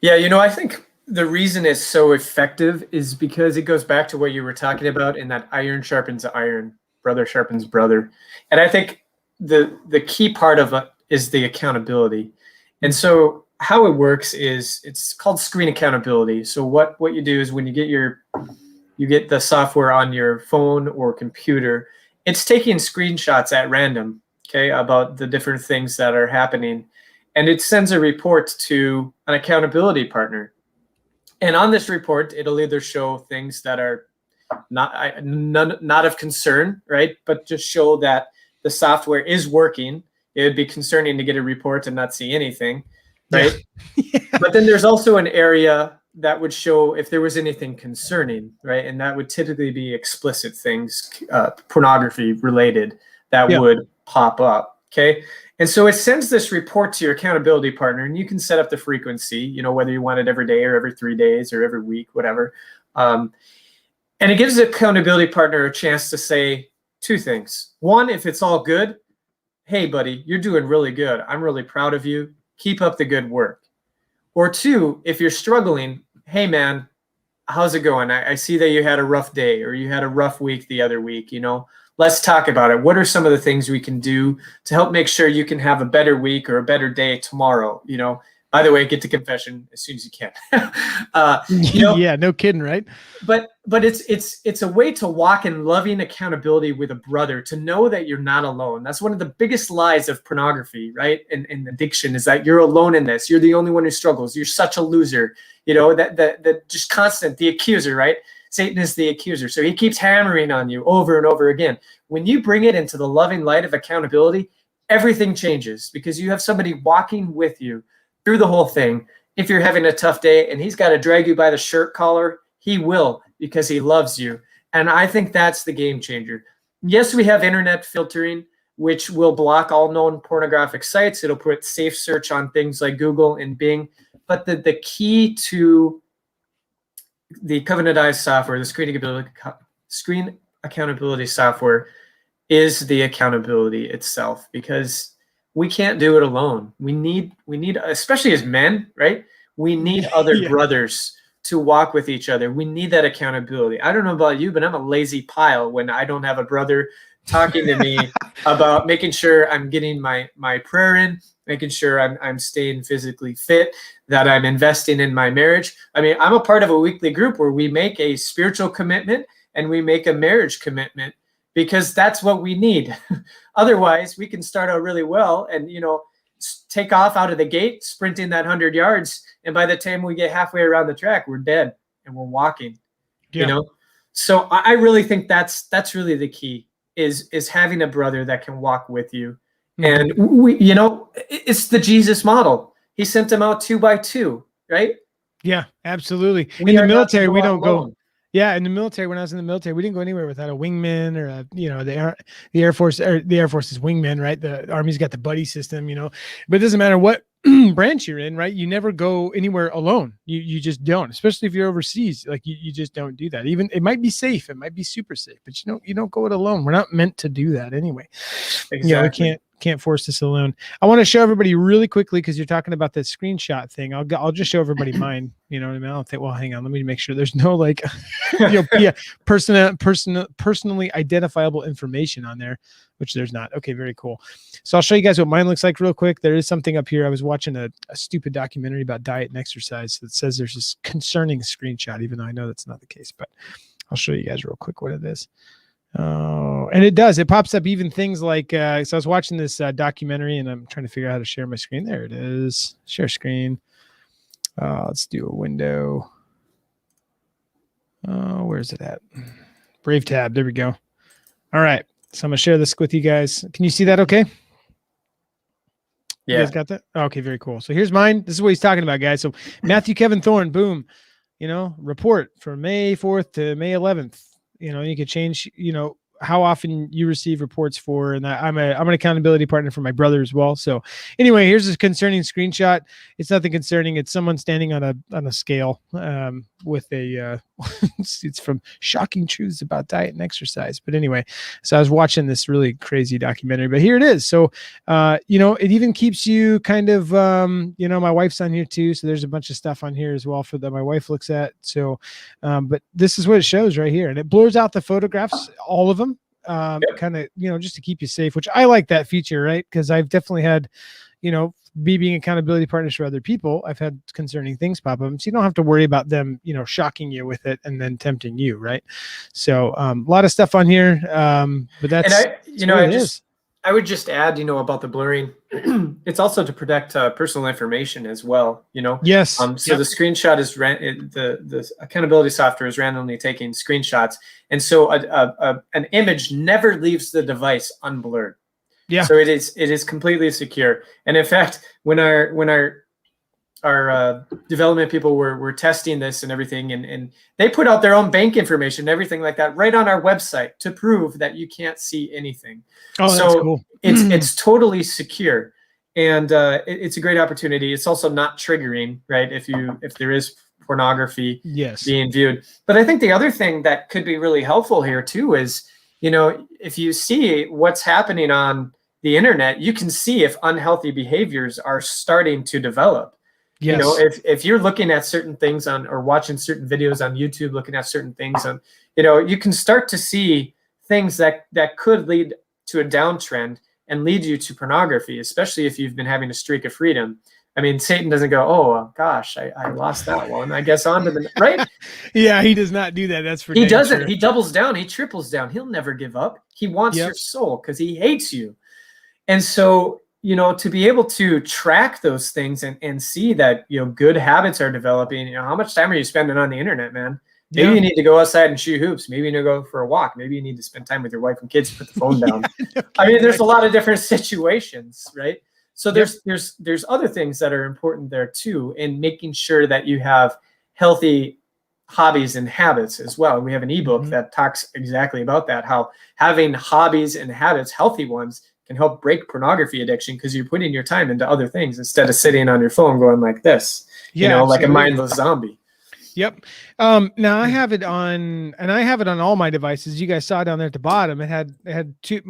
Yeah, I think the reason it's so effective is because it goes back to what you were talking about in that iron sharpens iron, brother sharpens brother. And I think the key part of it is the accountability. And so how it works is it's called screen accountability. So what you do is when you get the software on your phone or computer, it's taking screenshots at random, okay, about the different things that are happening. And it sends a report to an accountability partner. And on this report, it'll either show things that are not of concern, right? But just show that the software is working. It would be concerning to get a report and not see anything, right? Yeah. But then there's also an area that would show if there was anything concerning, right? And that would typically be explicit things, pornography related, that would pop up, okay? And so it sends this report to your accountability partner, and you can set up the frequency, whether you want it every day or every 3 days or every week, whatever. And it gives the accountability partner a chance to say two things. One, if it's all good, hey, buddy, you're doing really good. I'm really proud of you. Keep up the good work. Or two, if you're struggling, hey, man, how's it going? I see that you had a rough day or you had a rough week the other week. Let's talk about it. What are some of the things we can do to help make sure you can have a better week or a better day tomorrow? By the way, get to confession as soon as you can. Yeah, no kidding, right? But it's a way to walk in loving accountability with a brother, to know that you're not alone. That's one of the biggest lies of pornography, right? And addiction is that you're alone in this. You're the only one who struggles. You're such a loser. That just constant, the accuser, right? Satan is the accuser. So he keeps hammering on you over and over again. When you bring it into the loving light of accountability, everything changes, because you have somebody walking with you through the whole thing. If you're having a tough day and he's got to drag you by the shirt collar, he will, because he loves you. And I think that's the game changer. Yes, we have internet filtering, which will block all known pornographic sites. It'll put safe search on things like Google and Bing. But the key to the Covenant Eyes software, the screen accountability software, is the accountability itself, because we can't do it alone. We need, especially as men, right? We need other brothers to walk with each other. We need that accountability. I don't know about you, but I'm a lazy pile when I don't have a brother talking to me about making sure I'm getting my prayer in, making sure I'm staying physically fit, that I'm investing in my marriage. I mean, I'm a part of a weekly group where we make a spiritual commitment and we make a marriage commitment, because that's what we need. Otherwise, we can start out really well and, take off out of the gate, sprinting that 100 yards. And by the time we get halfway around the track, we're dead and we're walking, So I really think that's really the key, is having a brother that can walk with you. And it's the Jesus model. He sent them out 2 by 2, right? Yeah, absolutely. In the military, we don't go. Yeah, in the military, when I was in the military, we didn't go anywhere without a wingman or the Air Force. Or the Air Force is wingman, right? The Army's got the buddy system, but it doesn't matter what branch you're in, right? You never go anywhere alone. You just don't, especially if you're overseas. Like you just don't do that. Even it might be safe, it might be super safe, but you don't go it alone. We're not meant to do that anyway. Exactly. Yeah, we can't force this alone. I want to show everybody really quickly because you're talking about that screenshot thing. I'll just show everybody mine. You know what I mean? I don't think. Well, hang on. Let me make sure there's no like, personally identifiable information on there, which there's not. Okay, very cool. So I'll show you guys what mine looks like real quick. There is something up here. I was watching a stupid documentary about diet and exercise that says there's this concerning screenshot, even though I know that's not the case. But I'll show you guys real quick what it is. Oh, and it does. It pops up even things like, so I was watching this documentary and I'm trying to figure out how to share my screen. There it is. Share screen. Let's do a window. Where's it at? Brave tab. There we go. All right. So I'm going to share this with you guys. Can you see that okay? Yeah. You guys got that? Okay, very cool. So here's mine. This is what he's talking about, guys. So Matthew Kevin Thorne, boom. Report from May 4th to May 11th. You could change, how often you receive reports for, and I'm an accountability partner for my brother as well. So anyway, here's a concerning screenshot. It's nothing concerning. It's someone standing on a scale with a it's from Shocking Truths About Diet and Exercise. But anyway, so I was watching this really crazy documentary, but here it is. So it even keeps you kind of my wife's on here too, so there's a bunch of stuff on here as well for that my wife looks at. So but this is what it shows right here, and it blurs out the photographs, all of them. Kind of, just to keep you safe, which I like that feature, right? Because I've definitely had, me being accountability partners for other people, I've had concerning things pop up. So you don't have to worry about them, shocking you with it and then tempting you, right? So a lot of stuff on here, but that's, I would just add, about the blurring. It's also to protect personal information as well. Yes. So the screenshot is the accountability software is randomly taking screenshots, and so an image never leaves the device unblurred. Yeah. So it is completely secure. And in fact, when our development people were testing this and everything, and they put out their own bank information and everything like that right on our website to prove that you can't see anything. Oh, so that's cool. It's totally secure, and it's a great opportunity. It's also not triggering, right? If there is pornography being viewed. But I think the other thing that could be really helpful here too is, if you see what's happening on the internet, you can see if unhealthy behaviors are starting to develop. Yes. If you're looking at certain things or watching certain videos on YouTube, looking at certain things on, you can start to see things that could lead to a downtrend and lead you to pornography, especially if you've been having a streak of freedom. I mean, Satan doesn't go, oh gosh, I lost that one, I guess on to the right. Yeah, he does not do that. That's for he doesn't. Sure. He doubles down. He triples down. He'll never give up. He wants your soul because he hates you. And so, to be able to track those things and see that, good habits are developing, how much time are you spending on the internet, man? Maybe you need to go outside and shoot hoops. Maybe you need to go for a walk. Maybe you need to spend time with your wife and kids, put the phone down. I mean, there's a lot of different situations, right? So there's other things that are important there too, in making sure that you have healthy hobbies and habits as well. We have an ebook that talks exactly about that, how having hobbies and habits, healthy ones, can help break pornography addiction because you're putting your time into other things instead of sitting on your phone going like this, like a mindless zombie. Yep. Now I have it on, and I have it on all my devices. You guys saw down there at the bottom. It had two.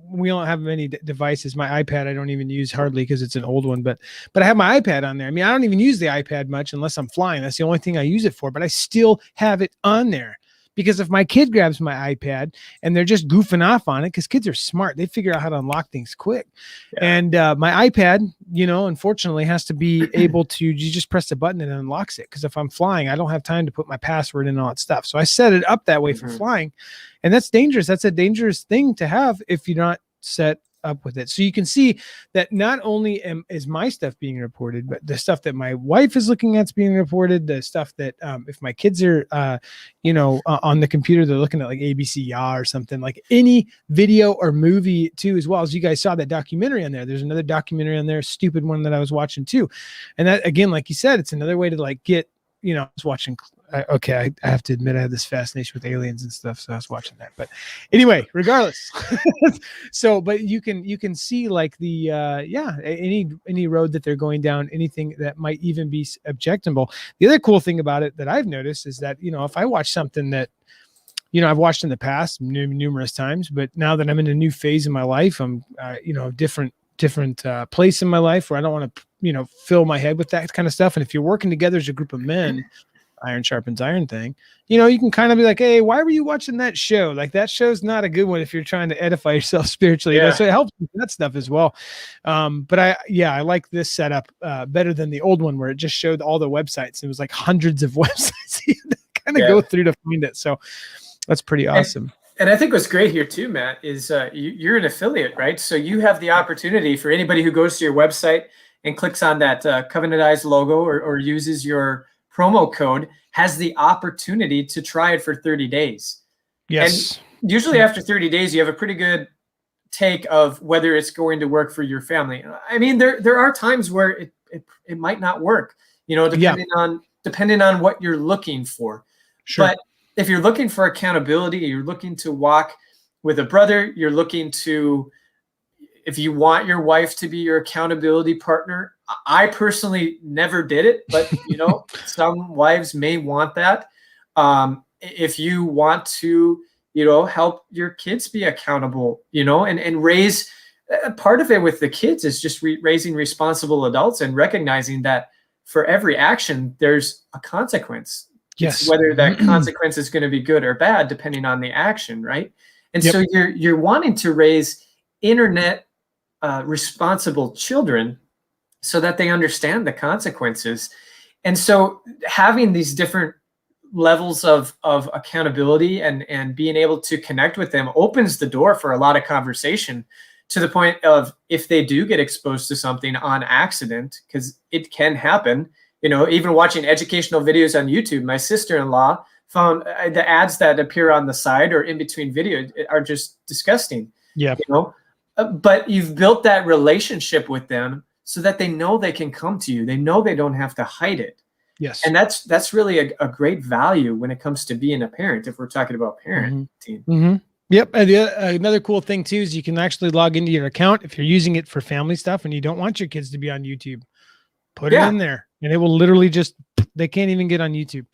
We don't have many devices. My iPad I don't even use hardly because it's an old one. But I have my iPad on there. I mean, I don't even use the iPad much unless I'm flying. That's the only thing I use it for. But I still have it on there. Because if my kid grabs my iPad and they're just goofing off on it, because kids are smart, they figure out how to unlock things quick. Yeah. And my iPad, unfortunately has to be able to, you just press the button and it unlocks it. Because if I'm flying, I don't have time to put my password in and all that stuff. So I set it up that way for flying. And that's dangerous. That's a dangerous thing to have if you're not set up with it. So you can see that not only is my stuff being reported, but the stuff that my wife is looking at is being reported. The stuff that if my kids are on the computer, they're looking at like ABC Ya or something, like any video or movie too, as well. As you guys saw that documentary on there, there's another documentary on there, stupid one that I was watching too. And that, again, like you said, it's another way to like get I was watching. Okay, I have to admit I have this fascination with aliens and stuff, so I was watching that. But anyway, regardless, but you can see like the any road that they're going down, anything that might even be objectionable. The other cool thing about it that I've noticed is that if I watch something that I've watched in the past numerous times, but now that I'm in a new phase in my life, I'm different place in my life where I don't want to fill my head with that kind of stuff. And if you're working together as a group of men, iron sharpens iron thing, you can kind of be like, hey, why were you watching that show? Like, that show's not a good one if you're trying to edify yourself spiritually. So it helps with that stuff as well. But I like this setup better than the old one where it just showed all the websites. It was like hundreds of websites you had to kind of go through to find it. So that's pretty awesome. And I think what's great here too, Matt, is you're an affiliate, right? So you have the opportunity for anybody who goes to your website and clicks on that Covenant Eyes logo or uses your promo code, has the opportunity to try it for 30 days. Yes. And usually after 30 days, you have a pretty good take of whether it's going to work for your family. I mean, there are times where it might not work, depending on what you're looking for. Sure. But if you're looking for accountability, you're looking to walk with a brother, you're looking to, if you want your wife to be your accountability partner, I personally never did it, but some wives may want that. If you want to, help your kids be accountable, and raise, part of it with the kids is just raising responsible adults and recognizing that for every action, there's a consequence. Yes. It's whether that consequence is going to be good or bad, depending on the action, right? And so you're wanting to raise internet responsible children so that they understand the consequences. And so having these different levels of accountability and being able to connect with them opens the door for a lot of conversation, to the point of, if they do get exposed to something on accident, because it can happen, even watching educational videos on YouTube, my sister-in-law found the ads that appear on the side or in between videos are just disgusting. Yeah. But you've built that relationship with them so that they know they can come to you. They know they don't have to hide it. Yes. And that's really a great value when it comes to being a parent, if we're talking about parenting. Mm-hmm. Yep. And another cool thing too is you can actually log into your account if you're using it for family stuff and you don't want your kids to be on YouTube. Put it in there, and it will literally they can't even get on YouTube.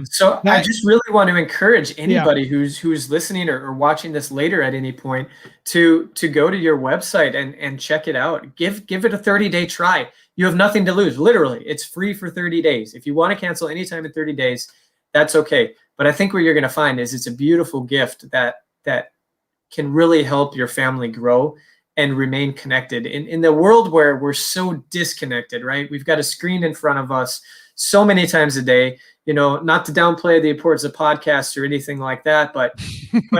So I just really want to encourage anybody who's listening or watching this later at any point to go to your website and check it out. Give it a 30-day try. You have nothing to lose. Literally, it's free for 30 days. If you want to cancel anytime in 30 days, that's okay. But I think what you're going to find is it's a beautiful gift that can really help your family grow and remain connected in the world where we're so disconnected, right? We've got a screen in front of us so many times a day, not to downplay the importance of podcasts or anything like that, but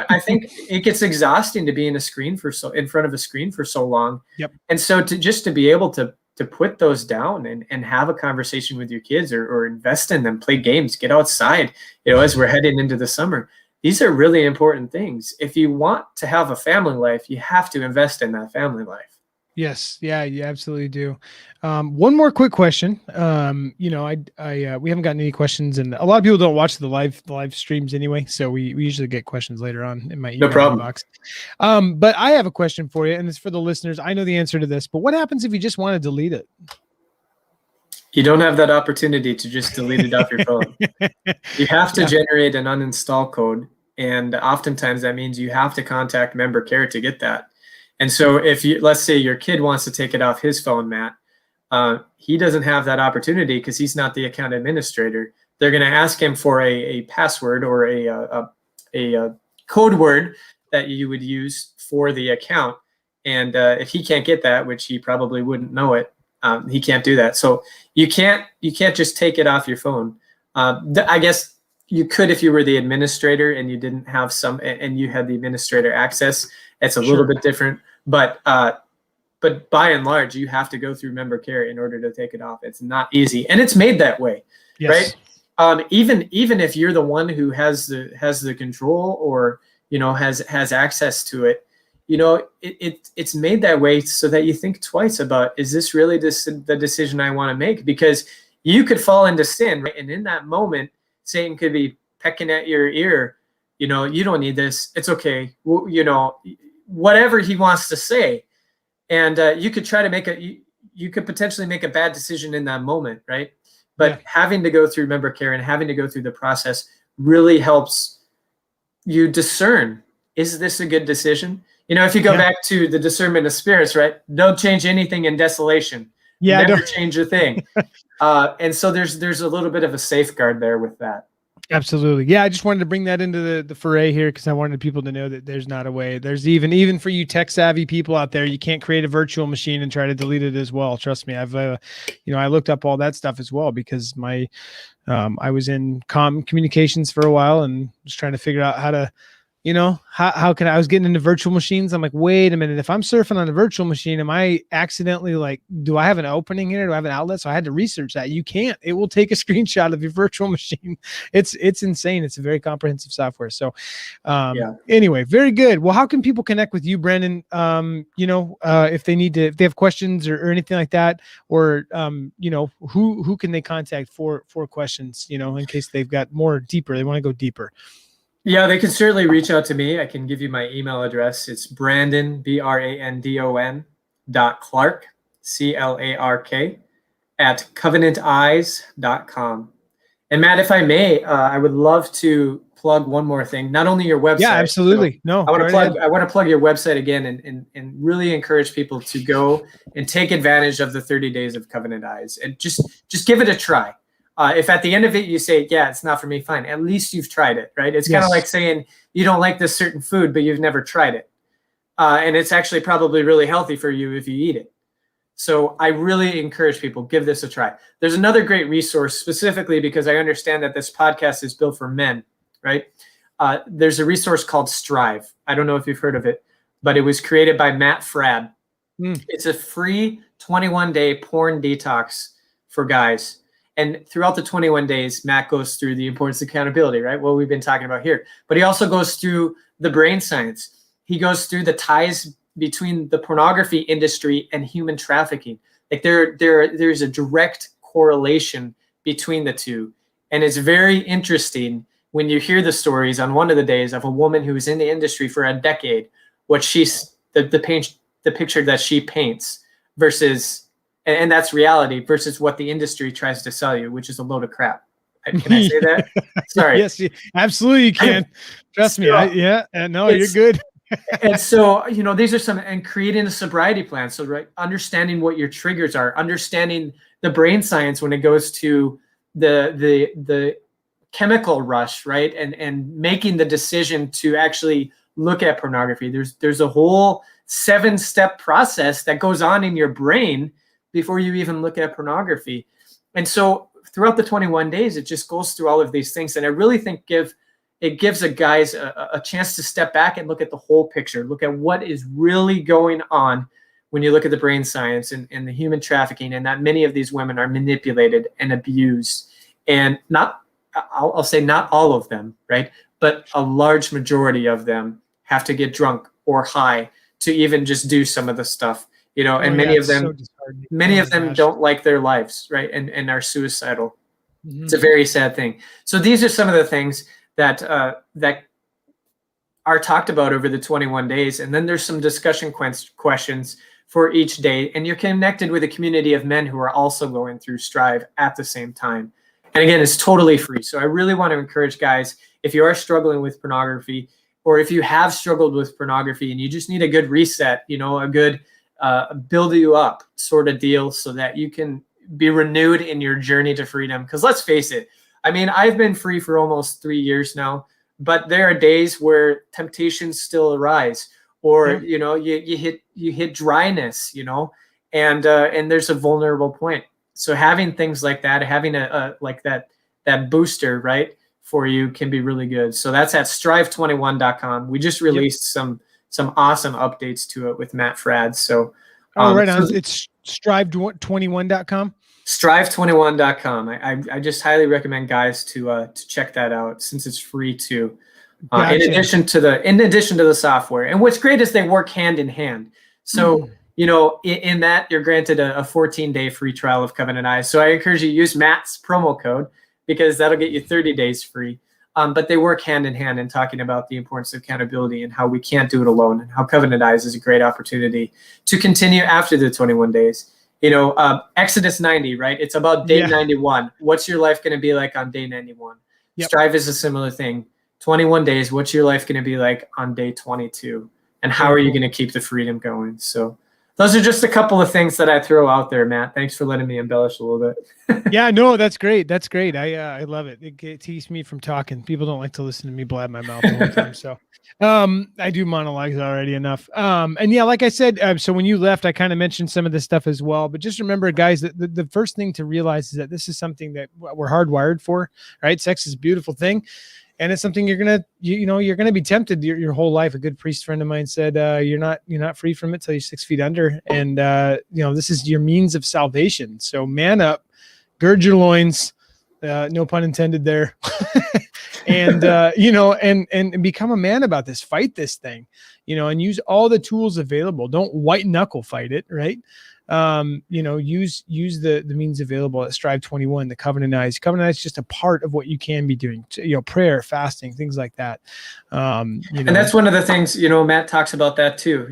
I think it gets exhausting to be in front of a screen for so long. Yep. And so to be able to put those down and have a conversation with your kids or invest in them, play games, get outside, as we're heading into the summer. These are really important things. If you want to have a family life, you have to invest in that family life. Yes. Yeah, you absolutely do. One more quick question. We haven't gotten any questions, and a lot of people don't watch the live streams anyway. So we usually get questions later on in my email box. But I have a question for you, and it's for the listeners. I know the answer to this, but what happens if you just want to delete it? You don't have that opportunity to just delete it off your phone. You have to generate an uninstall code. And oftentimes that means you have to contact member care to get that. And so let's say your kid wants to take it off his phone, Matt, he doesn't have that opportunity because he's not the account administrator. They're going to ask him for a password or a code word that you would use for the account. And if he can't get that, which he probably wouldn't know it, he can't do that. So you can't just take it off your phone. I guess you could if you were the administrator and you didn't have and you had the administrator access. It's a little bit different, but by and large, you have to go through member care in order to take it off. It's not easy, and it's made that way, right? Even if you're the one who has the control or has access to it, it's made that way so that you think twice about, is this really the decision I want to make? Because you could fall into sin, right? And in that moment, Satan could be pecking at your ear, you don't need this. It's okay. Well, whatever he wants to say. And you could try to you could potentially make a bad decision in that moment, right? But having to go through, remember, Karen, having to go through the process really helps you discern, is this a good decision? If you go back to the discernment of spirits, right? Don't change anything in desolation. Yeah, never change a thing. And so there's a little bit of a safeguard there with that. Absolutely. Yeah, I just wanted to bring that into the foray here because I wanted people to know that there's not a way. There's even for you tech savvy people out there, you can't create a virtual machine and try to delete it as well. Trust me, I've I looked up all that stuff as well because I was in communications for a while and was trying to figure out how to, how can I was getting into virtual machines. I'm like, wait a minute, if I'm surfing on a virtual machine, am I accidentally do I have an opening here? Do I have an outlet? So I had to research that. You can't. It will take a screenshot of your virtual machine. It's insane. It's a very comprehensive software. So anyway, very good. Well, how can people connect with you, Brandon? If they have questions or anything like that, or who can they contact for questions, in case they've got more deeper, they want to go deeper. Yeah, they can certainly reach out to me. I can give you my email address. It's Brandon, BRANDON .Clark, CLARK, at covenanteyes.com. And Matt, if I may, I would love to plug one more thing. Not only your website. Yeah, absolutely. I want to plug your website again and really encourage people to go and take advantage of the 30 days of Covenant Eyes and just give it a try. If at the end of it you say, yeah, it's not for me, fine. At least you've tried it, right? It's kind of like saying you don't like this certain food, but you've never tried it. And it's actually probably really healthy for you if you eat it. So I really encourage people, give this a try. There's another great resource specifically because I understand that this podcast is built for men, right? There's a resource called Strive. I don't know if you've heard of it, but it was created by Matt Fradd. It's a free 21-day porn detox for guys. And throughout the 21 days, Matt goes through the importance of accountability, right? What we've been talking about here. But he also goes through the brain science. He goes through the ties between the pornography industry and human trafficking. Like there's a direct correlation between the two. And it's very interesting when you hear the stories on one of the days of a woman who was in the industry for a decade, what the picture that she paints versus, and that's reality versus what the industry tries to sell you, which is a load of crap. Can I say that? Sorry. Yes, absolutely you can. Trust me. You're good. And so, these are and creating a sobriety plan. So, right, understanding what your triggers are, understanding the brain science when it goes to the chemical rush, right? And making the decision to actually look at pornography. There's a whole 7-step process that goes on in your brain before you even look at pornography. And so throughout the 21 days, it just goes through all of these things. And I really think it gives a guys a chance to step back and look at the whole picture, look at what is really going on when you look at the brain science and the human trafficking, and that many of these women are manipulated and abused. And I'll say not all of them, right? But a large majority of them have to get drunk or high to even just do some of the stuff, and many of them don't like their lives, right? And are suicidal. Mm-hmm. It's a very sad thing. So these are some of the things that are talked about over the 21 days. And then there's some discussion questions for each day. And you're connected with a community of men who are also going through Strive at the same time. And again, it's totally free. So I really want to encourage guys, if you are struggling with pornography, or if you have struggled with pornography and you just need a good reset, a good build you up sort of deal so that you can be renewed in your journey to freedom. Because let's face it, I mean, I've been free for almost 3 years now, but there are days where temptations still arise, or you hit dryness, and there's a vulnerable point. So having things like that, having that booster, right, for you can be really good. So that's at strive21.com. We just released some awesome updates to it with Matt Fradd. So it's strive21.com. Strive21.com. I just highly recommend guys to check that out since it's free too. Gotcha. In addition to the software. And what's great is they work hand in hand. So in that you're granted a 14-day free trial of Covenant Eyes. So I encourage you to use Matt's promo code, because that'll get you 30 days free. But they work hand in hand in talking about the importance of accountability and how we can't do it alone, and how Covenant Eyes is a great opportunity to continue after the 21 days. Exodus 90, right? It's about day 91. What's your life going to be like on day 91? Yep. Strive is a similar thing. 21 days, what's your life going to be like on day 22? And how are you going to keep the freedom going? So those are just a couple of things that I throw out there, Matt. Thanks for letting me embellish a little bit. Yeah, no, that's great. That's great. I love it. It keeps me from talking. People don't like to listen to me blab my mouth all the time. So I do monologues already enough. And yeah, like I said, so when you left, I kind of mentioned some of this stuff as well. But just remember, guys, that the first thing to realize is that this is something that we're hardwired for, right? Sex is a beautiful thing. And it's something you're gonna be tempted your whole life. A good priest friend of mine said, "You're not free from it till you're 6 feet under." And this is your means of salvation. So man up, gird your loins, no pun intended there, and and become a man about this. Fight this thing, and use all the tools available. Don't white knuckle fight it, right? Use the means available at Strive 21, the Covenant Eyes. Covenant Eyes is just a part of what you can be doing, prayer, fasting, things like that. And that's one of the things, Matt talks about that too.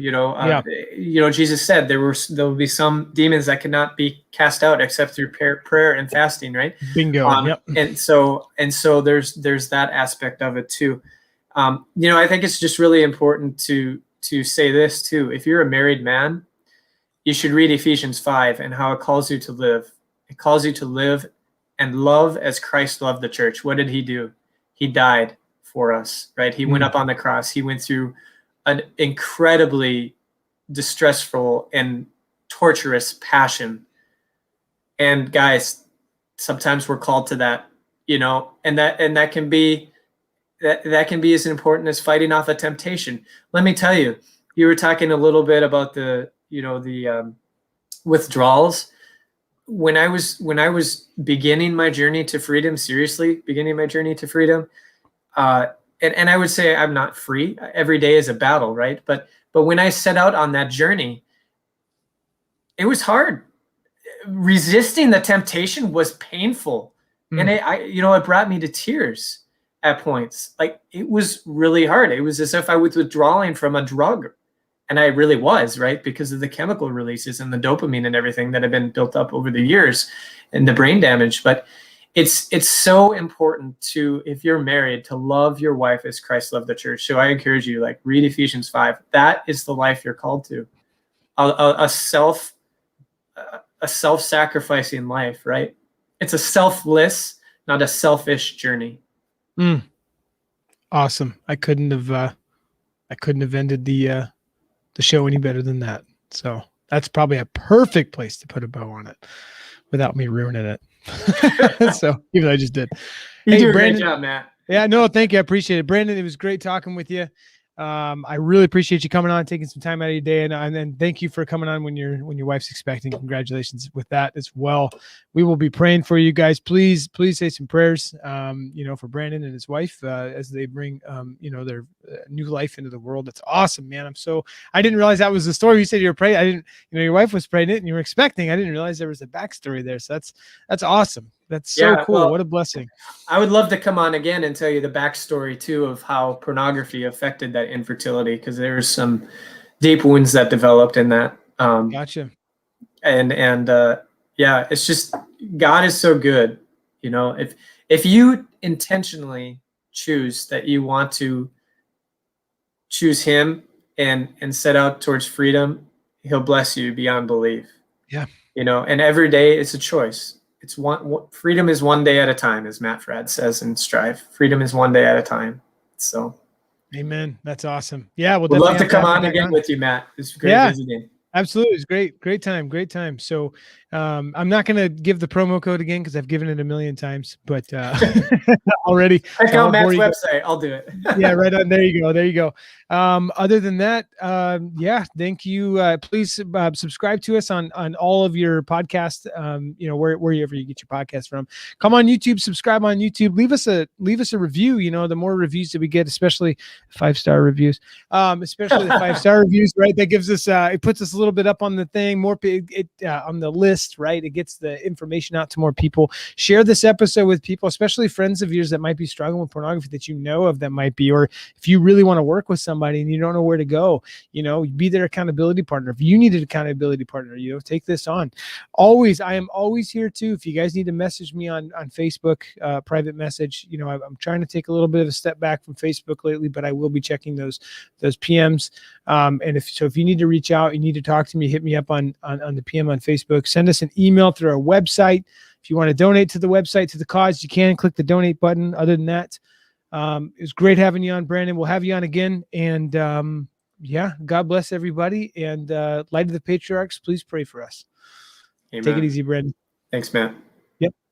Jesus said there will be some demons that cannot be cast out except through prayer and fasting, right? Bingo. Yep. And so there's that aspect of it too. I think it's just really important to say this too. If you're a married man, you should read Ephesians 5 and how it calls you to live. It calls you to live and love as Christ loved the church. What did he do? He died for us, right? He went up on the cross. He went through an incredibly distressful and torturous passion. And guys, sometimes we're called to that, and that can be as important as fighting off a temptation. Let me tell you, you were talking a little bit about the withdrawals. When I was beginning my journey to freedom, and I would say I'm not free. Every day is a battle, right? But when I set out on that journey, it was hard. Resisting the temptation was painful, and it brought me to tears at points. Like, it was really hard. It was as if I was withdrawing from a drug. And I really was, right? Because of the chemical releases and the dopamine and everything that have been built up over the years and the brain damage. But it's so important to, if you're married, to love your wife as Christ loved the church. So I encourage you, read Ephesians 5. That is the life you're called to. A self-sacrificing life, right? It's a selfless, not a selfish journey. Awesome. I couldn't have ended the show any better than that. So that's probably a perfect place to put a bow on it without me ruining it. So even though I just did. You do a great job, Matt. Yeah, no, thank you. I appreciate it. Brandon, it was great talking with you. I really appreciate you coming on, taking some time out of your day, and then thank you for coming on when your wife's expecting. Congratulations with that as well. We will be praying for you guys. Please say some prayers, for Brandon and his wife as they bring their new life into the world. That's awesome, man. I didn't realize that was the story. You said you were pregnant. I didn't, your wife was pregnant and you were expecting. I didn't realize there was a backstory there. So that's awesome. That's so cool. Well, what a blessing. I would love to come on again and tell you the backstory too of how pornography affected that infertility, because there's some deep wounds that developed in that. Gotcha. And it's just, God is so good. If you intentionally choose that you want to choose him and set out towards freedom, he'll bless you beyond belief. Yeah. And every day it's a choice. It's freedom is one day at a time, as Matt Fradd says in Strive. Freedom is one day at a time. So, amen. That's awesome. Yeah, we'll love to come on again with you, Matt. It's great visiting. Absolutely. It's great time. So I'm not going to give the promo code again because I've given it a million times, but already. Check so out Matt's website. I'll do it. Yeah, right on. There you go. There you go. Other than that, yeah, thank you. Please subscribe to us on all of your podcasts. Wherever you get your podcast from. Come on YouTube, subscribe on YouTube. Leave us a review. The more reviews that we get, especially 5-star reviews, especially the 5-star reviews, right? That gives us it puts us a little bit up on the thing, more on the list, right? It gets the information out to more people. Share this episode with people, especially friends of yours that might be struggling with pornography that you know of that might be, or if you really want to work with somebody and you don't know where to go, be their accountability partner. If you need an accountability partner, take this on. I am always here too. If you guys need to message me on Facebook, private message, I'm trying to take a little bit of a step back from Facebook lately, but I will be checking those PMs. And if you need to reach out, you need to talk to me, hit me up on the PM on Facebook, send us an email through our website. If you want to donate to the website, to the cause, you can click the donate button. Other than that, it was great having you on, Brandon. We'll have you on again. And yeah, God bless everybody. And Light of the Patriarchs, please pray for us. Amen. Take it easy, Brandon. Thanks, Matt. Yep.